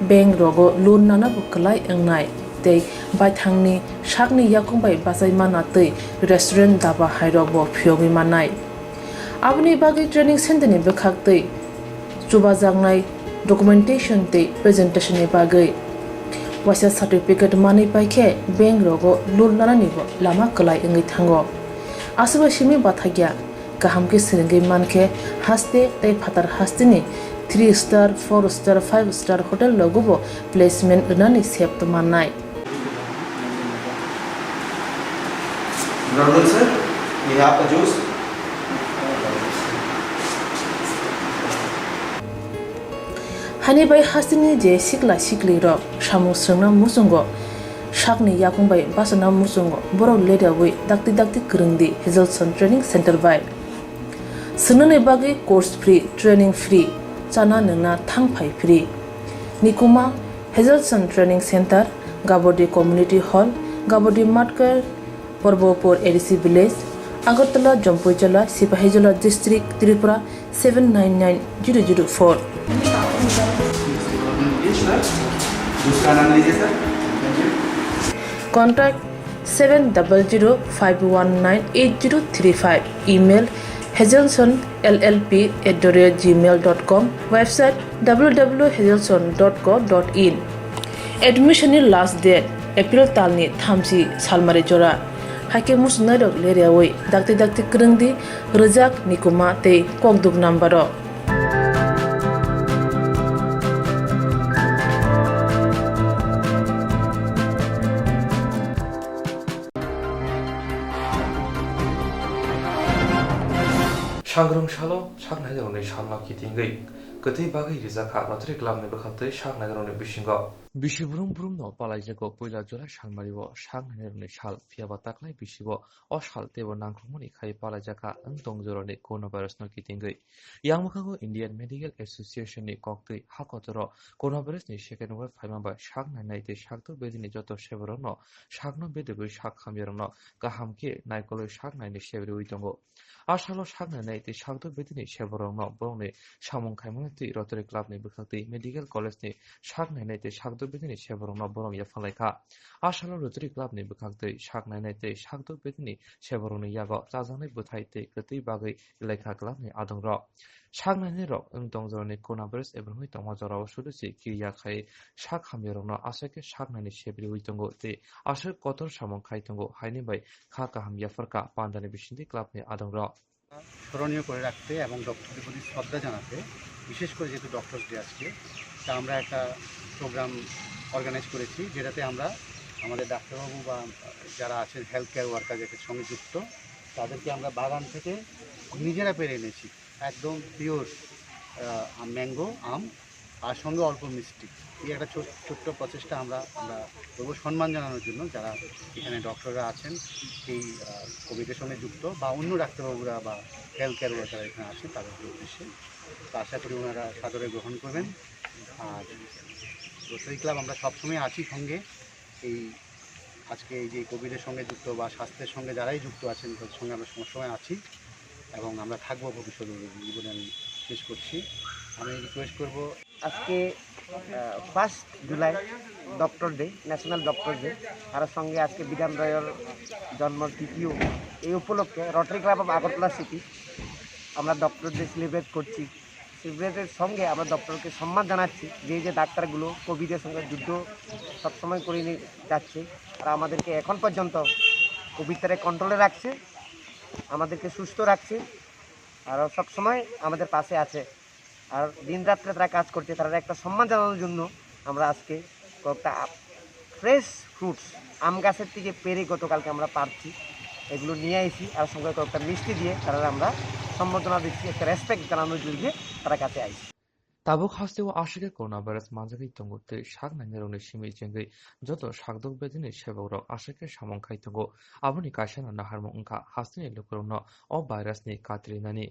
bank rogo loan nana bukalai engnai tei bai thangni sakni yakung bai basai mana tei restaurant daba hairok bo phiogi manai abni bagi training center ni bekhak tei chuba jangnai documentation tei presentation ni bagai wasa certificate mani paikhe bank rogo loan nana ni bo lama kalai engi thango asuba simi bathagya kaham ke seringi manke haste tei phatar haste ni 3 star 4 star 5 star hotel logo bo placement nani sep to manai Good sir, we have the juice. Hani bai hasini je sikla sikli ro samu srungna musungo sakni yakung bai basana musungo borok leda wi dakti kurungdi Hazelson Training Center by sunune bagi course free training free chana nungna thangphai free nikuma Hazelson Training Center Gabodi Community Hall Gabodi Matkar Porbopur ADC Village Agartala Jampuijala Sipahijala District Tripura 799004 Contact 7005198035 email hazelsonllp@gmail.com website www.hazelson.co.in admission last date April talni thamsi salmari jora hake musnarok leriawai dakti kurungdi rejak nikuma tei kokduk number सांग्रां सालो साग नागिरनानै सानना खिथिंगै गोथै बागै रिजाखा lottery क्लाबनि बोखांतै साग नागिरनानै बिसिंगा बिसिब्रुम ब्रुम न पालाइजागो पयला जरा सानमारिबो साग नागिरनानै साल फियाबा ताक्लाय बिसिबो अ साल तेबो नांख्रुमनि खाय पालाइजाखा अंतंग जरनि कोरोना भाइरास न खिथिंगै यामखागो इंडियन मेडिकल एसोसिएशन नि कक्तै हाकतर कोरोना भाइरास नि सेकेन्ड वेव फाइमाबा साग नायनायते सागतो बेदिनि जत सेबरन न सागनो बेदबै साग खामिरन गाहामके नायकलै साग नायनि सेबरि उइतंगो आसालो साग नायनायते सागतो बेदिनि सेबरन बरंनि सामं खायमनति रटरि क्लाबनि बोखांतै मेडिकल कलेजनि साग नायनायते सागतो बेदिनि सेबरन बरं याफालायखा आसालो रटरि क्लाबनि बोखांतै साग नायनायते सागतो बेदिनि सेबरन यागो जाजानाय बोथायते गतै बागै इलायखा क्लाबनि आदंर साग नायनाय रक अंतंग जरनि कोरोना भाइरास एबं हुइ तंग जराव सुदुसि किरिया खाय साग खामिरन आसाके साग नायनि सेबरि उइतंगो ते आसा कतर सामं खायतंगो हायनि बाय खा काहाम याफरका पान्दानि बिसिन्ति क्लाबनि आदंर স্মরণীয় করে রাখতে এবং ডক্টরদের প্রতি শ্রদ্ধা জানাতে বিশেষ করে যেহেতু ডক্টরস ডে আজকে তা আমরা একটা প্রোগ্রাম অর্গানাইজ করেছি যেটাতে আমরা আমাদের ডাক্তারবাবু বা যারা আছেন হেলথ কেয়ার ওয়ার্কার যাদের সঙ্গে যুক্ত তাদেরকে আমরা বাগান থেকে নিজেরা পেরে এনেছি একদম পিওর ম্যাঙ্গো আম আর সঙ্গে অল্প মিষ্টি এই একটা ছোট্ট প্রচেষ্টা আমরা করবো সম্মান জানানোর জন্য যারা এখানে ডক্টররা আছেন এই কোভিডের সঙ্গে যুক্ত বা অন্য ডাক্তারবাবুরা বা হেলথ কেয়ার ওয়ার্কাররা এখানে আছেন তাদের উদ্দেশ্যে তো আশা করি ওনারা সাদরে গ্রহণ করবেন আর রোটারি ক্লাব আমরা সবসময় আছি সঙ্গে এই আজকে এই যে কোভিডের সঙ্গে যুক্ত বা স্বাস্থ্যের সঙ্গে যারাই যুক্ত আছেন তাদের সঙ্গে আমরা সবসময় আছি এবং আমরা থাকবো ভবিষ্যতে জীবনে আমি শেষ করছি আমি রিকোয়েস্ট করব আজকে 1 July doctor day national doctor day তার সঙ্গে আজকে বিধান রায়ের জন্মতিথিও এই উপলক্ষে Rotary club of Agartala city আমরা ডক্টর ডে সেলিব্রেট করছি সেলিব্রেটের সঙ্গে আমরা ডক্টরকে সম্মান জানাচ্ছি যে ডাক্তারগুলো কোভিডের সঙ্গে যুদ্ধ সবসময় করে নিয়ে যাচ্ছে আর আমাদেরকে এখন পর্যন্ত কোভিডটারে কন্ট্রোলে রাখছে আমাদেরকে সুস্থ রাখছে আর সবসময় আমাদের পাশে আছে আর দিন রাত্রে তারা কাজ করছে তারা একটা সম্মান জানানোর জন্য আমরা আজকে কয়েকটা ফ্রেশ ফ্রুটস আম গাছের থেকে পেরে গতকালকে আমরা পারছি এগুলো নিয়ে এসেছি আর সঙ্গে কয়েকটা মিষ্টি দিয়ে তারা আমরা সম্বর্ধনা দিচ্ছি একটা রেসপেক্ট জানানোর জন্য তারা কাছে আইছি ताबुक हास्तेव आशिके कोरोना भाइरास मानजागै तंगुते साग नायनायरनि सिमि जेंगै जत सागदक बेदिनि सेबक आशिके सामं खायतंगो आबनि कायसाना नाहारमो अंका हास्तिनि लोकरनो अ भाइरासनि कात्रिनानि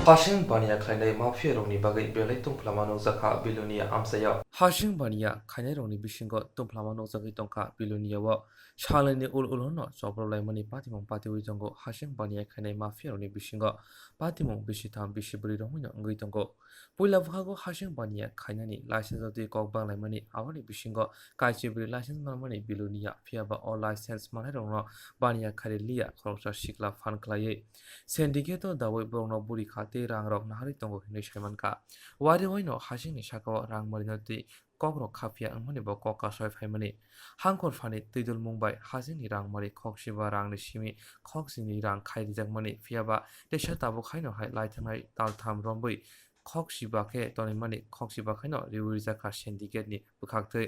हासिं बानिया खायनाय माफिया रंनि बागै बेलाय तंफ्लामा नजाखा बिलुनिया आमसायाव हासिं बानिया खायनाय रंनि बिसिंग तंफ्लामा नजागै तंखा बिलुनियाव शालायनि उल जब्रलायमनि पातिमं पातिवि दंगो हासिं बानिया खायनाय माफिया रंनि बिसिंग पातिमं बिसिथाम बिसिब्रै रंनि अंगै दंगो पयला भागो हासिं बानिया खायनानि लाइसेन्स दि कक बांलायमनि आबनि बिसिंग कायचिब्रै लाइसेन्स मानमनि बिलुनिया फियाबा अ लाइसेन्स माने रंग बानिया खायलिया खरसा सिक्ला फानख्लायै सिन्डिकेट दावै बरंनो बुरि खाते रां रक नाहारि तंगो हिनै सायमानका वारि वयनो हासिंनि साकाव रां मरिनति कग्र खाफिया अंमनि ब कका सय फायमनि हांखर फानि तैदुल मुंबाइ हासिंनि रां मारि खक्सिबा रांनि सिमि खक्सिनि रां खायरिजाकमनि फियाबा देशा ताबो खायनो हाय लाइथानाय तालथाम रंबै खक्सिबाखे तनिमानि खक्सिबाखायनो रिउरिजाखा सिन्डिकेटनि बुखाक्तै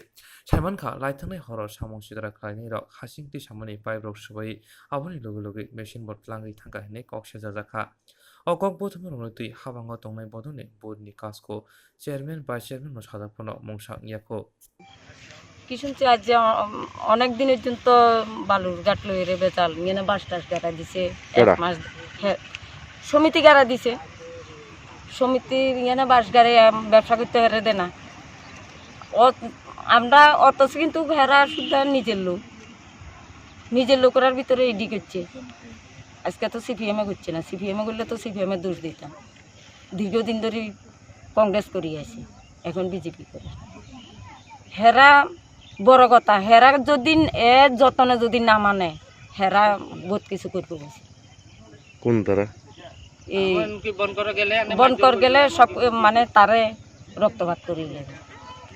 सायमानखा लाइथानाय हर सामं सिद्रा खायनाय रक हासिं तिसामनि पाइब्रक सुबाय आबनि लगे machine but लांगै Thanga हिनै कक्से जाजाखा अकक Botham रंगतै हाबांग तंनाय Badane बोर्डनि कासको चेयारम्यान vice चेयारम्यान सादाफनो मंसा याखो কি শুনছি আজ অনেক দিনের জন্য তো বালুর ঘাট লইরে বেচাল ইয়ে বাস টাস গাড়া দিছে এক মাস সমিতি গাড়া দিছে সমিতির ইয়ে বাস গাড়ে ব্যবসা করতে হেরে দে না আমরা অথচ কিন্তু ভেড়া শুদ্ধ নিজের লোকের ভিতরে ইডি করছে আজকে তো সিপিএমে করছে না সিপিএমে করলে তো সিপিএমের দোষ দিতাম দীর্ঘদিন ধরে কংগ্রেস করি আসি এখন বিজেপি করে হেরা বড় কথা হেরা যদি যতনে যদি না মানে হেরা বহুত কিছু করতে বলছে কোন তারা এই বন কর গেলে সব মানে তারে রক্তপাত করি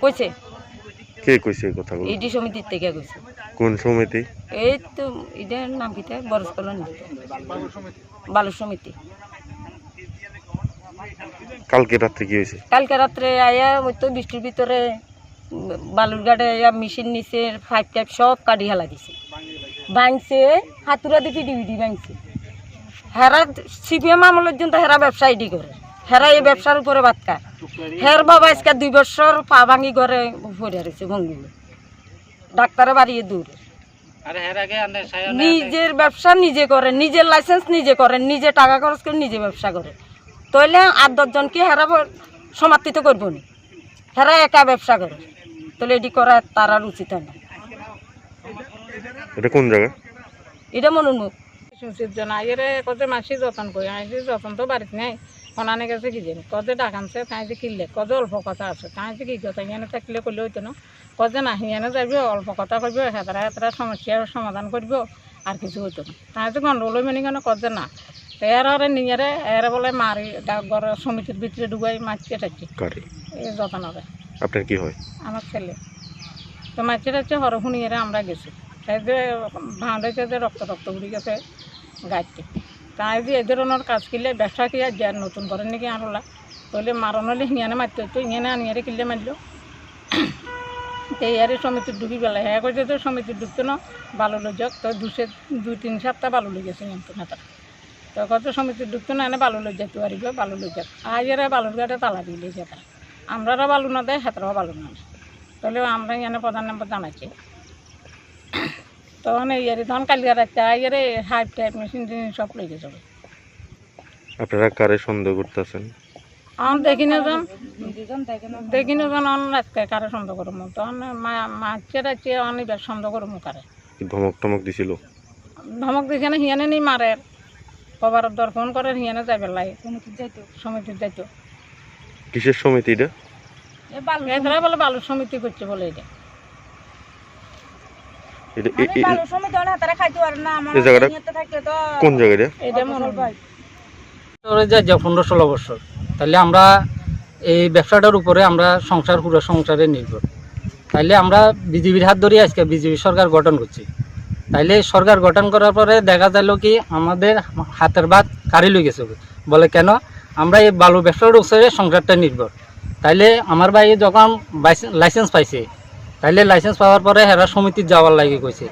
কইছে কে কইছে এই কথাগুলো ইডি সমিতির থেকে কইছে কোন সমিতি এই তো এটার নাম কি তাই বরসকল বালু সমিতি কালকে রাত্রে কি হয়েছে কালকে রাত্রে আয়া ওই তো বৃষ্টির ভিতরে বালুর ঘাটে মেশিন নিচে পাইপ টাইপ সব কাটি হেলা দিছে ভাঙছে হাতুরা দিয়ে পিডিবিডি ভাঙছে। হেরা সিপিএম আমলের জন্য হেরা ব্যবসা এডি করে, হেরা এই ব্যবসার উপরে ভাত খায়। হের বাবা আজকে 2 বছর পা ভাঙি ঘরে পড়ে রয়েছে ভঙ্গি, ডাক্তারে বাড়িয়ে দূর। নিজের ব্যবসা নিজে করেন, নিজের লাইসেন্স নিজে করেন, নিজে টাকা খরচ করে নিজে ব্যবসা করে। তাইলে 8-10 জনকে হেরা সমাপ্তিত করবো না, হেরা একা ব্যবসা করে। তাহলে এটি করা তার আর উচিত হয় না। এটা কোন জায়গা? এটা মনোন্মুখ এরে কত মাসি যতন করি আইসি যতন তো বাড়িতে নেই অনানে গেছে কি জানি কত ডাকানছে তাই যে কিনলে কত অল্প কথা আছে তাই যে কি কথা এখানে থাকলে করলে হইতো না কত না হিয়ানে যাইব অল্প কথা করবো হেতরা সমস্যার সমাধান করব আর কিছু হইতো না তাই যে গন্ডগোল মানে কেন কত না এরা নিজেরে এরা বলে মারি ঘরের সমিতির ভিতরে ডুবাই মাছিয়ে থাকছে এই যতন হবে। আপনার কি হয়? আমার ছেলে তো মাছিয়ে থাকছে হর শুনিয়ে আমরা গেছি তাই যে ভাঁড়াইতে যে রক্ত উড়ে গেছে গাড়িতে তাই যে এদের ওনার কাজ কিনলে ব্যবসা কি আর নতুন করেন নাকি আরলা তাহলে মারণ হলে হিয়ানে মারতে হতো ইঙানে আনিয়ারে কিনলে মারল তো ইয়ারে সমিতির ডুবি বেলা হ্যাঁ করছে তো সমিতির ডুবতো না বালু লজক তো 2-3 সপ্তাহ বালু লেগেছে কিন্তু নেতা তো কত সমিতির ডুবতো না এনে বালু লজ যেতে পারিব বালু লজাক আজেরা বালুর গাড়ে তালা দিলে যেটা আমরা বালু না দেয় হেতরাও বালু না তাহলে আমরা এখানে প্রধান নম্বর জানাচ্ছি তখন ইয়ারে তখন কালিয়া রাখতে ইয়ারে হাইপ টাইপ মেশিন সব লেগে যাবে। আপনারা কারে সন্দেহ করতেছেন? আমি দেখি না যান রাখতে কারে সন্দেহ করবো তখন মাছে রাখছে অনেক সন্দেহ করবো কারে। ধমক টমক দিছিল? ধমক দিছে না হিয়ানে নি মারে কবার দর্শন করে হিয়ানে যাবে লাই সমিতির যাইতো। কিসের সমিতি এটা? এরা বলে বালুর সমিতি করছে বলে এটা। কোন জায়গাটা? 15-16 বছর তাহলে আমরা এই ব্যবসাটার উপরে আমরা পুরো সংসারে নির্ভর। তাইলে আমরা বিজেপির হাত ধরে আজকে বিজেপি সরকার গঠন করছি। তাইলে সরকার গঠন করার পরে দেখা গেল কি আমাদের হাতের ভাত কারি লই গেছে বলে কেন আমরা এই বালু ব্যবসার উপরে সংসারটা নির্ভর। তাইলে আমার ভাই যখন লাইসেন্স পাইছে তাইলে লাইসেন্স পাওয়ার পরে হেরা সমিতির যাওয়ার লাগে কইছে।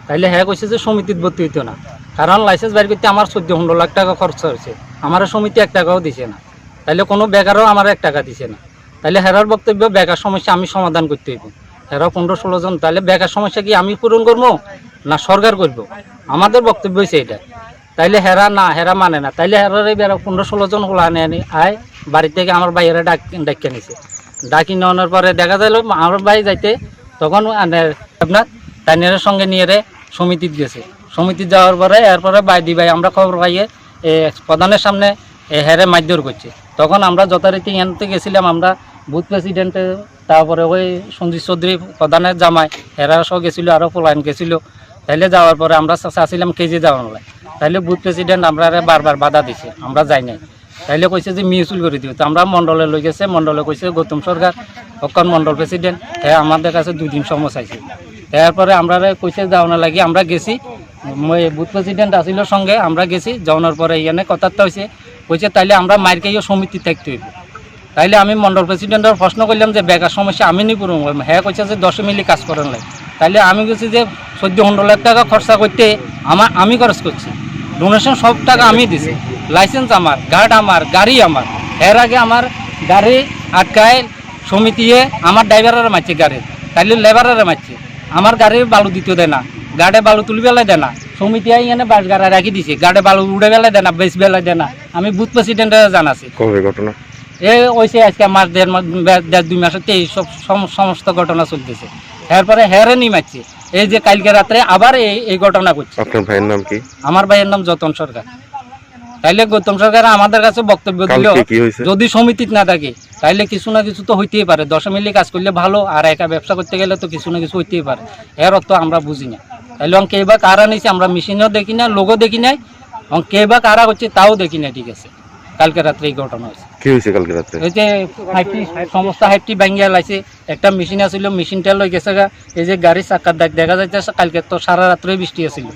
তাইলে হ্যাঁ কইছে যে সমিতির ভর্তি হইতো না কারণ লাইসেন্স বাইর করতে আমার 14-15 লাখ টাকা খরচ হয়েছে, আমার সমিতি 1 টাকাও দিছে না। তাইলে কোনো বেকারও আমার 1 টাকা দিছে না। তাইলে হেরার বক্তব্য বেকার সমস্যা আমি সমাধান করতে হইব। হেরা 15-16 জন তাহলে বেকার সমস্যা কি আমি পূরণ করবো না সরকার করবো? আমাদের বক্তব্য হয়েছে এটা। তাইলে হেরা মানে না। তাইলে হেরার এই 15-16 জন হলো আনে আয় বাড়ি থেকে আমার ভাইয়েরা ডাকিয়ে নিছে। ডাকি নেওয়ার পরে দেখা গেল আমার ভাই যাইতে তখন আপনার তাইনের সঙ্গে নিয়ে সমিতিত গেছে। সমিতিত যাওয়ার পরে এরপরে ভাই আমরা খবর পাইয়ে প্রধানের সামনে হেরে মারধর করছে। তখন আমরা যথারীতি এনতে গেছিলাম, আমরা বুথ প্রেসিডেন্টে তারপরে ওই সঞ্জিত চৌধুরী প্রধানের জামাই হেরা সহ গেছিলো, আরও পোলাইন গেছিলো। তাইলে যাওয়ার পরে আমরা চাচ্ছিলাম কেজি যাওয়ার নয়। তাইলে বুথ প্রেসিডেন্ট আমরা বারবার বাধা দিছে, আমরা যাই নাই। তাইলে কইছে যে মিউচুয়াল করে দিও। তো আমরা মণ্ডলে লই গেছে, মণ্ডলে কইছে গৌতম সরকার অক্ষণ মণ্ডল প্রেসিডেন্ট হ্যাঁ আমাদের কাছে 2 দিন সময় চাইছে। তারপরে আমরা কইছে যাওয়ানো লাগি আমরা গেছি, বুথ প্রেসিডেন্ট আসিল সঙ্গে আমরা গেছি। যাওয়ানোর পরে এখানে কথাটা হয়েছে কইছে তাইলে আমরা মায়ের খাইও সমিতি থাকতে হইব। তাইলে আমি মণ্ডল প্রেসিডেন্টের প্রশ্ন করলাম যে বেকার সমস্যা আমি নি পুরো হ্যাঁ কইছে যে 10 মিলি কাজ করেন লাগে। তাইলে আমি গেছি যে 14-15 লাখ টাকা খরচা করতে আমি খরচ করছি, ডোনেশন সব টাকা আমি দিছি, লাইসেন্স আমার, গার্ড আমার, গাড়ি আমার। এর আগে আমার গাড়ি আটকায় সমিতিয়ে আমার ড্রাইভারের মারছে গাড়ি, তাইলে লেবারের মারছে। আমার গাড়ির বালু দিতে দেয় না, গাড়ে বালু তুলি বেলায় দেয় না, সমিতি এনে বাস গাড়া রাখি দিছে, গাড়ে বালু উড়ে বেলায় দেয় না, বেশ বেলায় দেয় না। আমি বুথ প্রেসিডেন্টের জানাছি। কবে ঘটনা? ওইসে আজকে মাস 1.5-2 মাসে সব সমস্ত ঘটনা চলতেছে। এরপরে হেরে নি মারছে। এই যে কালকে রাত্রে আবার এই ঘটনা করছে। আপনার ভাইয়ের নাম কি? আমার ভাইয়ের নাম যতন সরকার। তাইলে গৌতম সরকার আমাদের কাছে বক্তব্য দিল যদি সমিতিত না থাকে তাইলে কিছু না কিছু তো হইতেই পারে। 10 মিলি কাজ করলে ভালো, আর একা ব্যবসা করতে গেলে তো কিছু না কিছু হইতেই পারে। এর অর্থ আমরা বুঝি না। তাইলে কে বা কারা নিয়েছে আমরা মেশিনও দেখি না, লোগো দেখি নাই, কে বা কারা করছে তাও দেখি না। ঠিক আছে, কালকে রাত্রে এই ঘটনা হয়েছে। কি হয়েছে কালকে রাত্রে? এই যে সমস্ত হাইপটি ভাঙ্গিয়া লাইছে, একটা মেশিন আছিল, মেশিনটা লই গেছে গা। এই যে গাড়ির চাকার দাগ দেখা যাচ্ছে। কালকে তো সারা রাত্রে বৃষ্টি আছিল,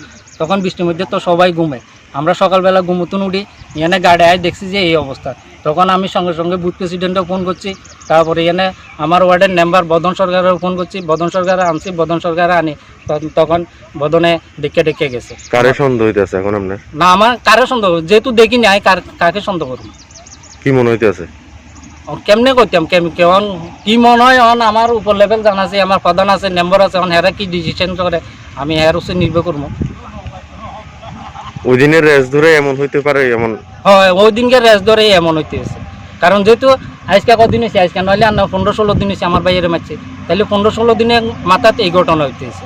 তখন বৃষ্টির মধ্যে তো সবাই ঘুমে। আমরা সকালবেলা ঘুমতুন উঠি, এখানে গাড়ি আয় দেখছি যে এই অবস্থা। তখন আমি সঙ্গে সঙ্গে বুথ প্রেসিডেন্টও ফোন করছি, তারপরে এখানে আমার ওয়ার্ডের মেম্বার বদন সরকারের ফোন করছি, বদন সরকার আনছি, বদন সরকার আনি তখন বদনে ডেকে গেছে। কারে সন্দেহ হইতেছে এখন আপনার? না আমার কারে সন্দেহ, যেহেতু দেখি নাই কাকে সন্দেহ করব। কি মনে হইতেছে? কেমনে করতাম কেমন কি মনে হয় অন আমার উপর লেভেল জানা আছে, আমার প্রধান আছে, মেম্বার আছে, অন হেরা কি ডিসিশন করে আমি হের উপর নির্ভর করবো। ওই দিনের রেস ধরে এমন হইতে পারে? এমন হয় ওই দিনকে রেস ধরে এমন হইতেছে, কারণ যেহেতু আজকে কদিন হয়েছে, আজকে নইলে আর 15-16 দিন হয়েছে আমার বাইরে মারছে, তাহলে 15-16 দিনের মাথাতে এই ঘটনা হইতেছে।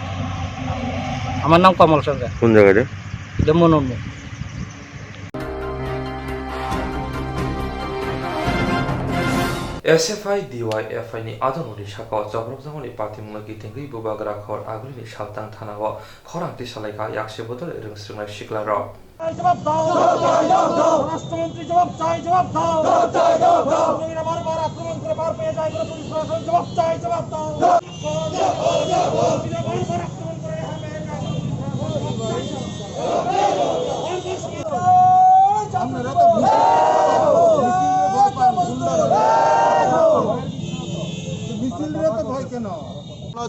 আমার নাম কমল সরকার। কোন জায়গায়? মনোরম। SFI DYFI ni adonuri shaka jabrok jamoni party mulagi tengri bubagra khor agli shaltang thana wa khorang ti salaika yakse bodol erung sringai shikla ro জবাব দাও রাষ্ট্রমন্ত্রী জবাব চাই জবাব দাও জঙ্গিরা বারবার আক্রমণ করে পার পেয়ে যায় পুলিশ প্রশাসন জবাব চাই জবাব দাও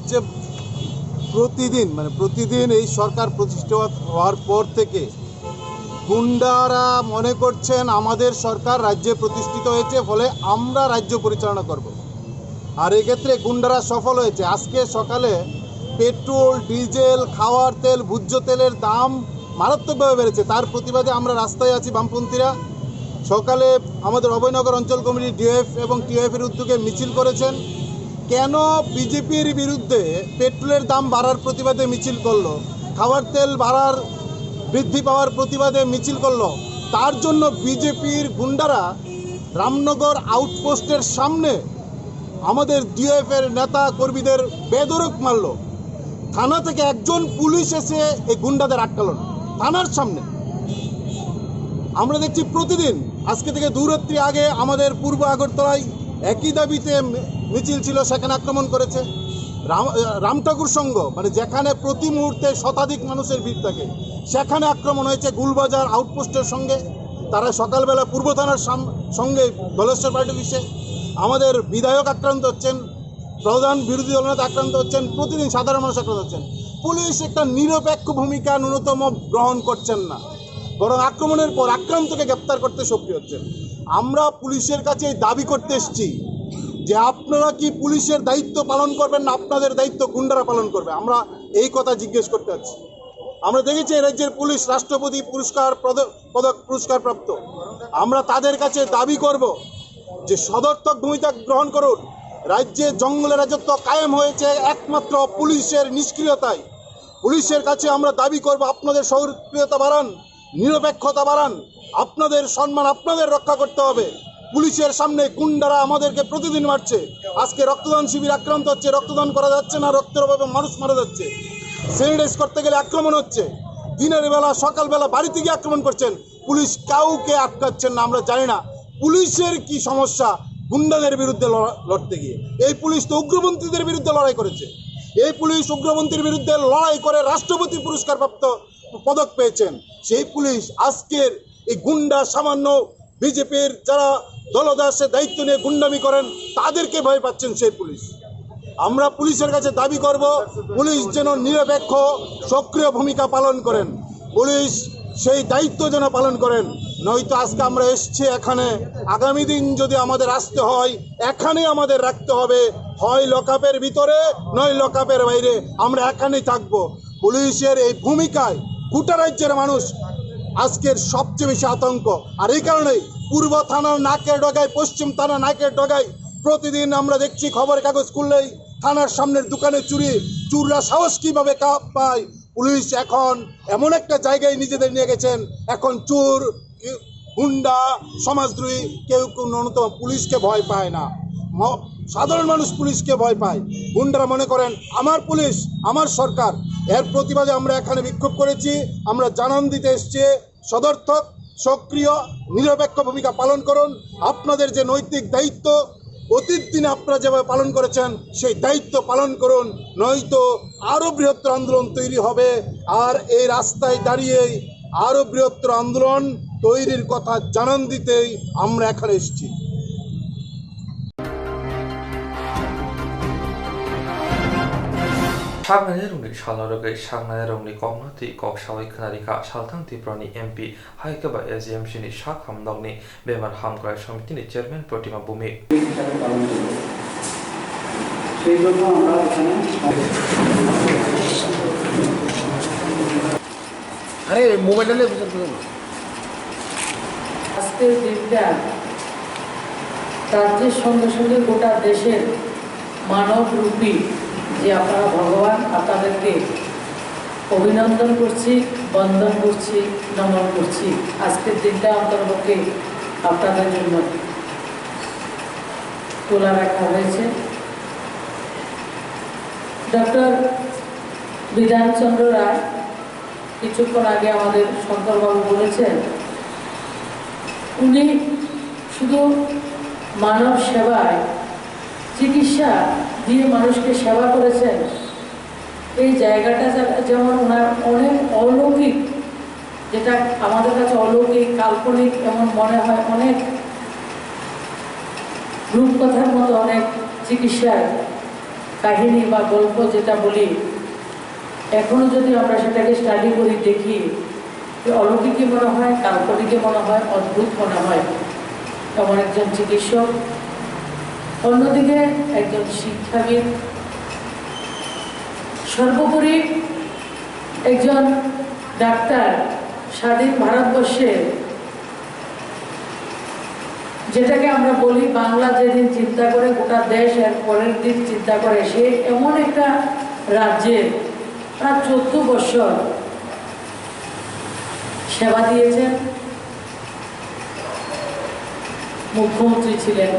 যে প্রতিদিন এই সরকার প্রতিষ্ঠা হওয়ার পর থেকে গুন্ডারা মনে করছেন আমাদের সরকার রাজ্যে প্রতিষ্ঠিত হয়েছে, ফলে আমরা রাজ্য পরিচালনা করব। আর এক্ষেত্রে গুন্ডারা সফল হয়েছে। আজকে সকালে পেট্রোল, ডিজেল, খাওয়ার তেল, ভোজ্য তেলের দাম মারাত্মকভাবে বেড়েছে। তার প্রতিবাদে আমরা রাস্তায় আছি বামপন্থীরা। সকালে আমাদের অভয়নগর অঞ্চল কমিটি ডিএফ এবং টিএফের উদ্যোগে মিছিল করেছেন। কেন বিজেপির বিরুদ্ধে পেট্রোলের দাম বাড়ার প্রতিবাদে মিছিল করলো, খাওয়ার তেল বৃদ্ধি পাওয়ার প্রতিবাদে মিছিল করলো, তার জন্য বিজেপির গুন্ডারা রামনগর আউটপোস্টের সামনে আমাদের ডিএফের নেতা কর্মীদের বেধড়ক মারল। থানা থেকে একজন পুলিশ এসে এই গুন্ডাদের আটকাল না থানার সামনে। আমরা দেখছি প্রতিদিন, আজকে থেকে 2 রাত্রি আগে আমাদের পূর্ব আগরতলায় একই দাবিতে মিছিল ছিল, সেখানে আক্রমণ করেছে। রামঠাকুর সংঘ যেখানে প্রতি মুহূর্তে শতাধিক মানুষের ভিড় থাকে, সেখানে আক্রমণ হয়েছে গুলবাজার আউটপোস্টের সঙ্গে। তারা সকালবেলা পূর্ব থানার সঙ্গে দলেশ্বর পার্টি অফিসে আমাদের বিধায়ক আক্রান্ত হচ্ছেন, প্রধান বিরোধী দলনেতা আক্রান্ত হচ্ছেন, প্রতিদিন সাধারণ মানুষ আক্রান্ত হচ্ছেন। পুলিশ একটা নিরপেক্ষ ভূমিকা ন্যূনতম গ্রহণ করছেন না, বরং আক্রমণের পর আক্রান্তকে গ্রেপ্তার করতে সক্রিয় হচ্ছেন। আমরা পুলিশের কাছে দাবি করতে এসেছি যে আপনারা কি পুলিশের দায়িত্ব পালন করবেন না আপনাদের দায়িত্ব গুন্ডারা পালন করবে? আমরা এই কথা জিজ্ঞেস করতে চাচ্ছি। আমরা দেখেছি রাজ্যের পুলিশ রাষ্ট্রপতি পদক পুরস্কার প্রাপ্ত। আমরা তাদের কাছে দাবি করব যে সদর্থক ভূমিকা গ্রহণ করুন। রাজ্যে জঙ্গলের রাজত্ব কায়েম হয়েছে একমাত্র পুলিশের নিষ্ক্রিয়তায়। পুলিশের কাছে আমরা দাবি করব আপনাদের সক্রিয়তা বাড়ান, নিরপেক্ষতা বাড়ান, আপনাদের সম্মান আপনাদের রক্ষা করতে হবে। পুলিশের সামনে গুন্ডারা আমাদেরকে প্রতিদিন মারছে। আজকে রক্তদান শিবির আক্রান্ত হচ্ছে, রক্তদান করা যাচ্ছে না, রক্তের অভাবে মানুষ মারা যাচ্ছে। স্যানিটাইজ করতে গেলে আক্রমণ হচ্ছে, দিনের বেলা সকালবেলা বাড়িতে গিয়ে আক্রমণ করছেন, পুলিশ কাউকে আটকাচ্ছেন না। আমরা জানি না পুলিশের কি সমস্যা গুন্ডাদের বিরুদ্ধে লড়তে গিয়ে। এই পুলিশ তো উগ্রপন্থীদের বিরুদ্ধে লড়াই করেছে। এই পুলিশ উগ্রপন্থীর বিরুদ্ধে লড়াই করে রাষ্ট্রপতি পুরস্কার প্রাপ্ত পদক পেয়েছেন। সেই পুলিশ আজকের এই গুন্ডা সামান্য বিজেপির যারা দলদাসে দায়িত্ব নিয়ে গুন্ডামি করেন তাদেরকে ভয় পাচ্ছেন সেই পুলিশ। আমরা পুলিশের কাছে দাবি করব পুলিশ যেন নিরপেক্ষ সক্রিয় ভূমিকা পালন করেন, পুলিশ সেই দায়িত্ব যেন পালন করেন। নয়তো আজকে আমরা এসছি এখানে, আগামী দিন যদি আমাদের আসতে হয় এখানে আমাদের রাখতে হবে, হয় লকআপের ভিতরে নয় লকআপের বাইরে, আমরা এখানেই থাকবো। পুলিশের এই ভূমিকায় গোটা রাজ্যের মানুষ আজকের সবচেয়ে বেশি আতঙ্ক। আর এই কারণেই পূর্ব থানার নাকের ডগায়, পশ্চিম থানার নাকের ডগায় প্রতিদিন আমরা দেখছি খবরের কাগজ খুললেই থানার সামনের দোকানে চুররা সাহস কীভাবে পায়। পুলিশ এখন এমন একটা জায়গায় নিজেদের নিয়ে গেছেন, এখন চোর, গুন্ডা, সমাজদ্রোহী কেউ ন্যূনতম পুলিশকে ভয় পায় না। সাধারণ মানুষ পুলিশকে ভয় পায়। গুন্ডারা মনে করেন আমার পুলিশ আমার সরকার। এর প্রতিবাদে আমরা এখানে বিক্ষোভ করেছি। আমরা জানান দিতে এসছি সদর্থক সক্রিয় নিরপেক্ষ ভূমিকা পালন করুন। আপনাদের যে নৈতিক দায়িত্ব অতীত দিনে আপনারা যেভাবে পালন করেছেন সেই দায়িত্ব পালন করুন, নয়তো আরও বৃহত্তর আন্দোলন তৈরি হবে। আর এই রাস্তায় দাঁড়িয়েই আরও বৃহত্তর আন্দোলন তৈরির কথা জানান দিতেই আমরা এখানে এসেছি। Shangnae Rungni Shaloroge Shangnae Rungni Komnati Kok Shawai Kanarika Shaltang Tiprani MP Haikaba SGM Shini Shak Hamdogni Bemar Hamkrai Samitini Chairman Protima Bumi সেই জন্য আমরা এখানে আরে মোবাইলটা নিয়ে আজকের দিনটা রাজ্যের সঙ্গে সঙ্গে গোটা দেশের মানব রূপী যে আপনারা ভগবান আপনাদেরকে অভিনন্দন করছি, বন্দন করছি, নমন করছি। আজকের দিনটা অন্তর্পক্ষে আপনাদের জন্য তোলা রাখা হয়েছে। ডক্টর বিধানচন্দ্র রায় কিছুক্ষণ আগে আমাদের শঙ্করবাবু বলেছেন, উনি শুধু মানব সেবায় চিকিৎসা দিয়ে মানুষকে সেবা করেছেন। এই জায়গাটা যেমন ওনার অনেক অলৌকিক, যেটা আমাদের কাছে অলৌকিক কাল্পনিক এমন মনে হয়, অনেক রূপকথার মতো অনেক চিকিৎসার কাহিনী বা গল্প যেটা বলি, এখনো যদি আমরা সেটাকে স্টাডি করি দেখি, অলৌকিকই মনে হয়, কাল্পনিকই মনে হয়, অদ্ভুত মনে হয়। এমন একজন চিকিৎসক, অন্যদিকে একজন শিক্ষাবিদ, সর্বোপরি একজন ডাক্তার। স্বাধীন ভারতবর্ষে যেটাকে আমরা বলি বাংলা যেদিন চিন্তা করে গোটা দেশ এর পরের দিন চিন্তা করে, সে এমন একটা রাজ্যে প্রায় 14 বছর সেবা দিয়েছেন, মুখ্যমন্ত্রী ছিলেন।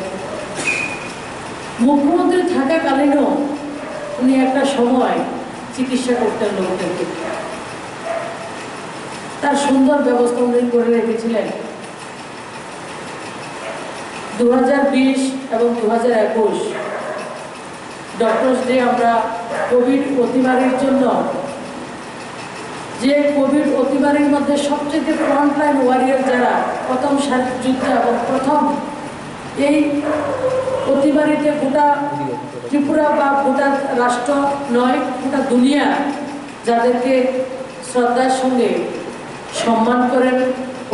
মুখ্যমন্ত্রী থাকাকালীনও উনি একটা সময় চিকিৎসা করতেন লোকদেরকে, তার সুন্দর ব্যবস্থা উনি করে রেখেছিলেন। 2020 এবং 2021 ডক্টরস ডে আমরা কোভিড অতিমারির জন্য, যে কোভিড অতিমারির মধ্যে সবচেয়ে ফ্রন্টলাইন ওয়ারিয়ার যারা প্রথম যুদ্ধে এবং প্রথম এই অতিমারিতে গোটা ত্রিপুরা বা গোটা রাষ্ট্র নয়, গোটা দুনিয়া যাদেরকে শ্রদ্ধার সঙ্গে সম্মান করেন,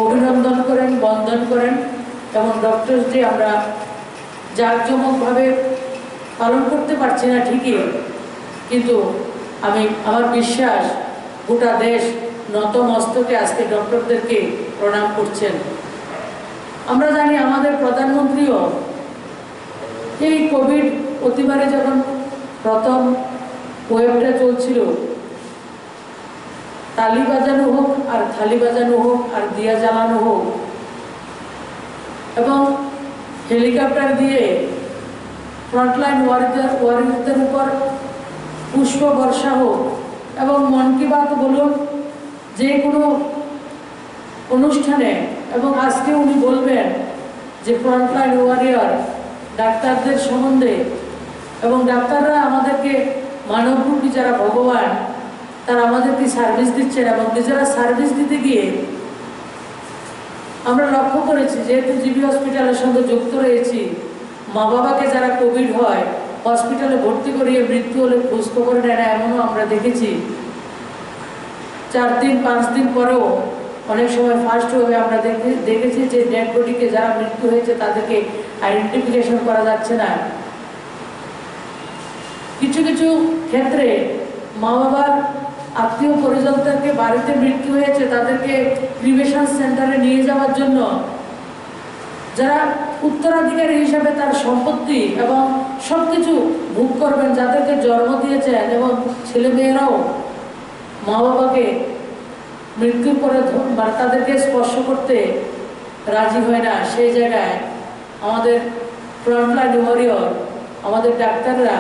অভিনন্দন করেন, বন্দন করেন, এবং ডক্টরস ডে আমরা জাঁকজমকভাবে পালন করতে পারছি না ঠিকই, কিন্তু আমার বিশ্বাস গোটা দেশ নত মস্তকে আজকে ডক্টরদেরকে প্রণাম করছেন। আমরা জানি আমাদের প্রধানমন্ত্রীও এই কোভিড অতিমারি যখন প্রথম ওয়েভটা চলছিল, তালি বাজানো হোক আর থালি বাজানো হোক আর দিয়া জ্বালানো হোক এবং হেলিকপ্টার দিয়ে ফ্রন্টলাইন ওয়ারিয়রদের উপর পুষ্প বর্ষা হোক এবং মন কি বাত বলুন, যে কোনো অনুষ্ঠানে, এবং আজকে উনি বলবেন যে ফ্রন্টলাইন ওয়ারিয়র ডাক্তারদের সম্বন্ধে, এবং ডাক্তাররা আমাদেরকে মানবরূপী যারা ভগবান, তারা আমাদেরকে সার্ভিস দিচ্ছেন, এবং নিজেরা সার্ভিস দিতে গিয়ে আমরা লক্ষ্য করেছি, যেহেতু জিবি হসপিটালের সঙ্গে যুক্ত রয়েছি, মা বাবাকে যারা কোভিড হয় হসপিটালে ভর্তি করিয়ে মৃত্যু হলে খোঁজখবর নেয় না, এমনও আমরা দেখেছি। 4 দিন 5 দিন পরেও অনেক সময় ফার্স্ট ওয়েভে আমরা দেখেছি যে ডেড বডিকে যারা মৃত্যু হয়েছে তাদেরকে আইডেন্টিফিকেশন করা যাচ্ছে না। কিছু কিছু ক্ষেত্রে মা বাবার আত্মীয় পরিজনদেরকে বাড়িতে মৃত্যু হয়েছে, তাদেরকে ক্রিমেশন সেন্টারে নিয়ে যাওয়ার জন্য যারা উত্তরাধিকারী হিসাবে তার সম্পত্তি এবং সব কিছু ভোগ করবেন, যাদেরকে জন্ম দিয়েছেন, এবং ছেলেমেয়েরাও মা বাবাকে মৃত্যুর পরে তাদেরকে স্পর্শ করতে রাজি হয় না, সেই জায়গায় আমাদের ফ্রন্টলাইন ওয়ারিয়র, আমাদের ডাক্তাররা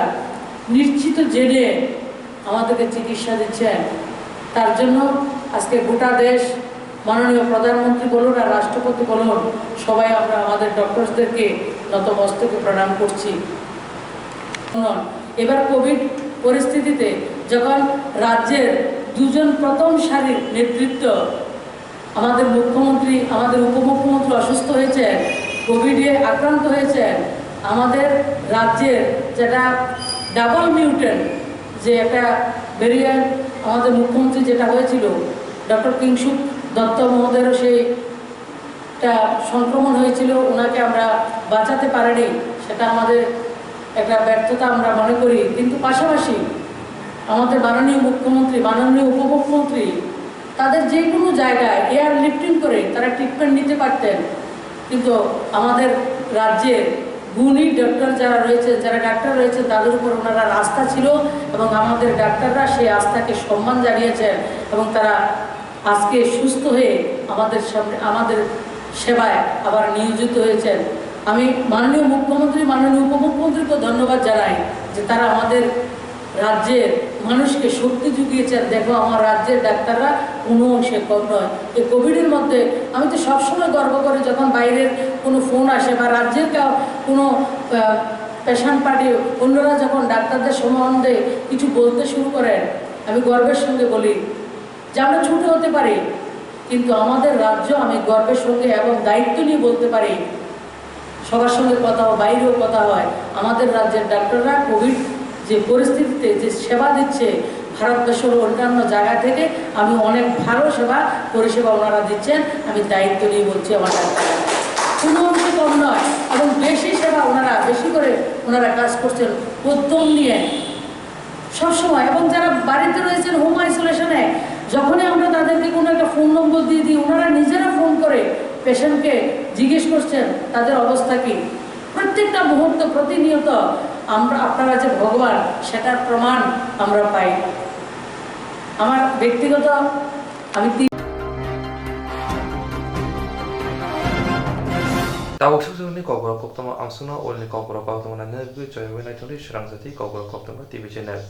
নিশ্চিত জেনে আমাদেরকে চিকিৎসা দিচ্ছেন। তার জন্য আজকে গোটা দেশ, মাননীয় প্রধানমন্ত্রী বলুন আর রাষ্ট্রপতি বলুন, সবাই আমরা আমাদের ডক্টরসদেরকে নতমস্তকে প্রণাম করছি। এবার কোভিড পরিস্থিতিতে যখন রাজ্যের 2 জন প্রথম সারির নেতৃত্ব, আমাদের মুখ্যমন্ত্রী, আমাদের উপমুখ্যমন্ত্রী অসুস্থ হয়েছেন, কোভিডে আক্রান্ত হয়েছেন, আমাদের রাজ্যের যেটা ডাবল মিউটেন্ট যে একটা ভেরিয়েন্ট আমাদের মুখ্যমন্ত্রী যেটা হয়েছিল ডক্টর কিংসুক দত্ত মহোদয়েরও সেইটা সংক্রমণ হয়েছিল, ওনাকে আমরা বাঁচাতে পারিনি, সেটা আমাদের একটা ব্যর্থতা আমরা মনে করি। কিন্তু পাশাপাশি আমাদের মাননীয় মুখ্যমন্ত্রী, মাননীয় উপমুখ্যমন্ত্রী তাদের যে কোনো জায়গায় এয়ার লিফটিং করে তারা ট্রিটমেন্ট নিতে পারতেন, কিন্তু আমাদের রাজ্যের গুণী ডক্টর যারা রয়েছে, যারা ডাক্তার রয়েছে, তাদের উপর ওনারা আস্থা ছিল এবং আমাদের ডাক্তাররা সেই আস্থাকে সম্মান জানিয়েছেন এবং তারা আজকে সুস্থ হয়ে আমাদের সামনে আমাদের সেবায় আবার নিয়োজিত হয়েছেন। আমি মাননীয় মুখ্যমন্ত্রী, মাননীয় উপমুখ্যমন্ত্রীকে ধন্যবাদ জানাই যে তারা আমাদের রাজ্যের মানুষকে শক্তি জুগিয়েছেন। দেখো আমার রাজ্যের ডাক্তাররা কোনো অংশে কম নয়। এই কোভিডের মধ্যে আমি তো সবসময় গর্ব করি যখন বাইরের কোনো ফোন আসে বা রাজ্যের কোনো পেশেন্ট পার্টি অন্যরা যখন ডাক্তারদের সম্বন্ধে কিছু বলতে শুরু করেন, আমি গর্বের সঙ্গে বলি যে আমরা ছোটো হতে পারি, কিন্তু আমাদের রাজ্য আমি গর্বের সঙ্গে এবং দায়িত্ব নিয়ে বলতে পারি, সবার সঙ্গে কথা হয়, বাইরেও কথা হয়, আমাদের রাজ্যের ডাক্তাররা কোভিড যে পরিস্থিতিতে যে সেবা দিচ্ছে ভারতবর্ষের অন্যান্য জায়গা থেকে আমি অনেক ভালো সেবা পরিষেবা ওনারা দিচ্ছেন। আমি দায়িত্ব নিয়ে বলছি আমার ডাক্তাররা কোনো অংশে কম নয় এবং বেশি সেবা ওনারা বেশি করে ওনারা কাজ করছেন উদ্যম নিয়ে সবসময়। এবং যারা বাড়িতে রয়েছেন হোম আইসোলেশনে, যখনই আমরা তাদেরকে কোনো একটা ফোন নম্বর দিয়ে দিই, ওনারা নিজেরা ফোন করে পেশেন্টকে জিজ্ঞেস করছেন তাদের অবস্থা কী। প্রত্যেকটা মুহূর্ত প্রতিনিয়ত আমরা আপনারা যে ভগবান সেটার প্রমাণ আমরা পাই। আমার ব্যক্তিগত আমি Tabuk sebenarnya kau berapa ketemu Amsuna, oleh kau berapa ketemu Nabi, Joy Wenai tulis serang sati kau berapa ketemu TV channel.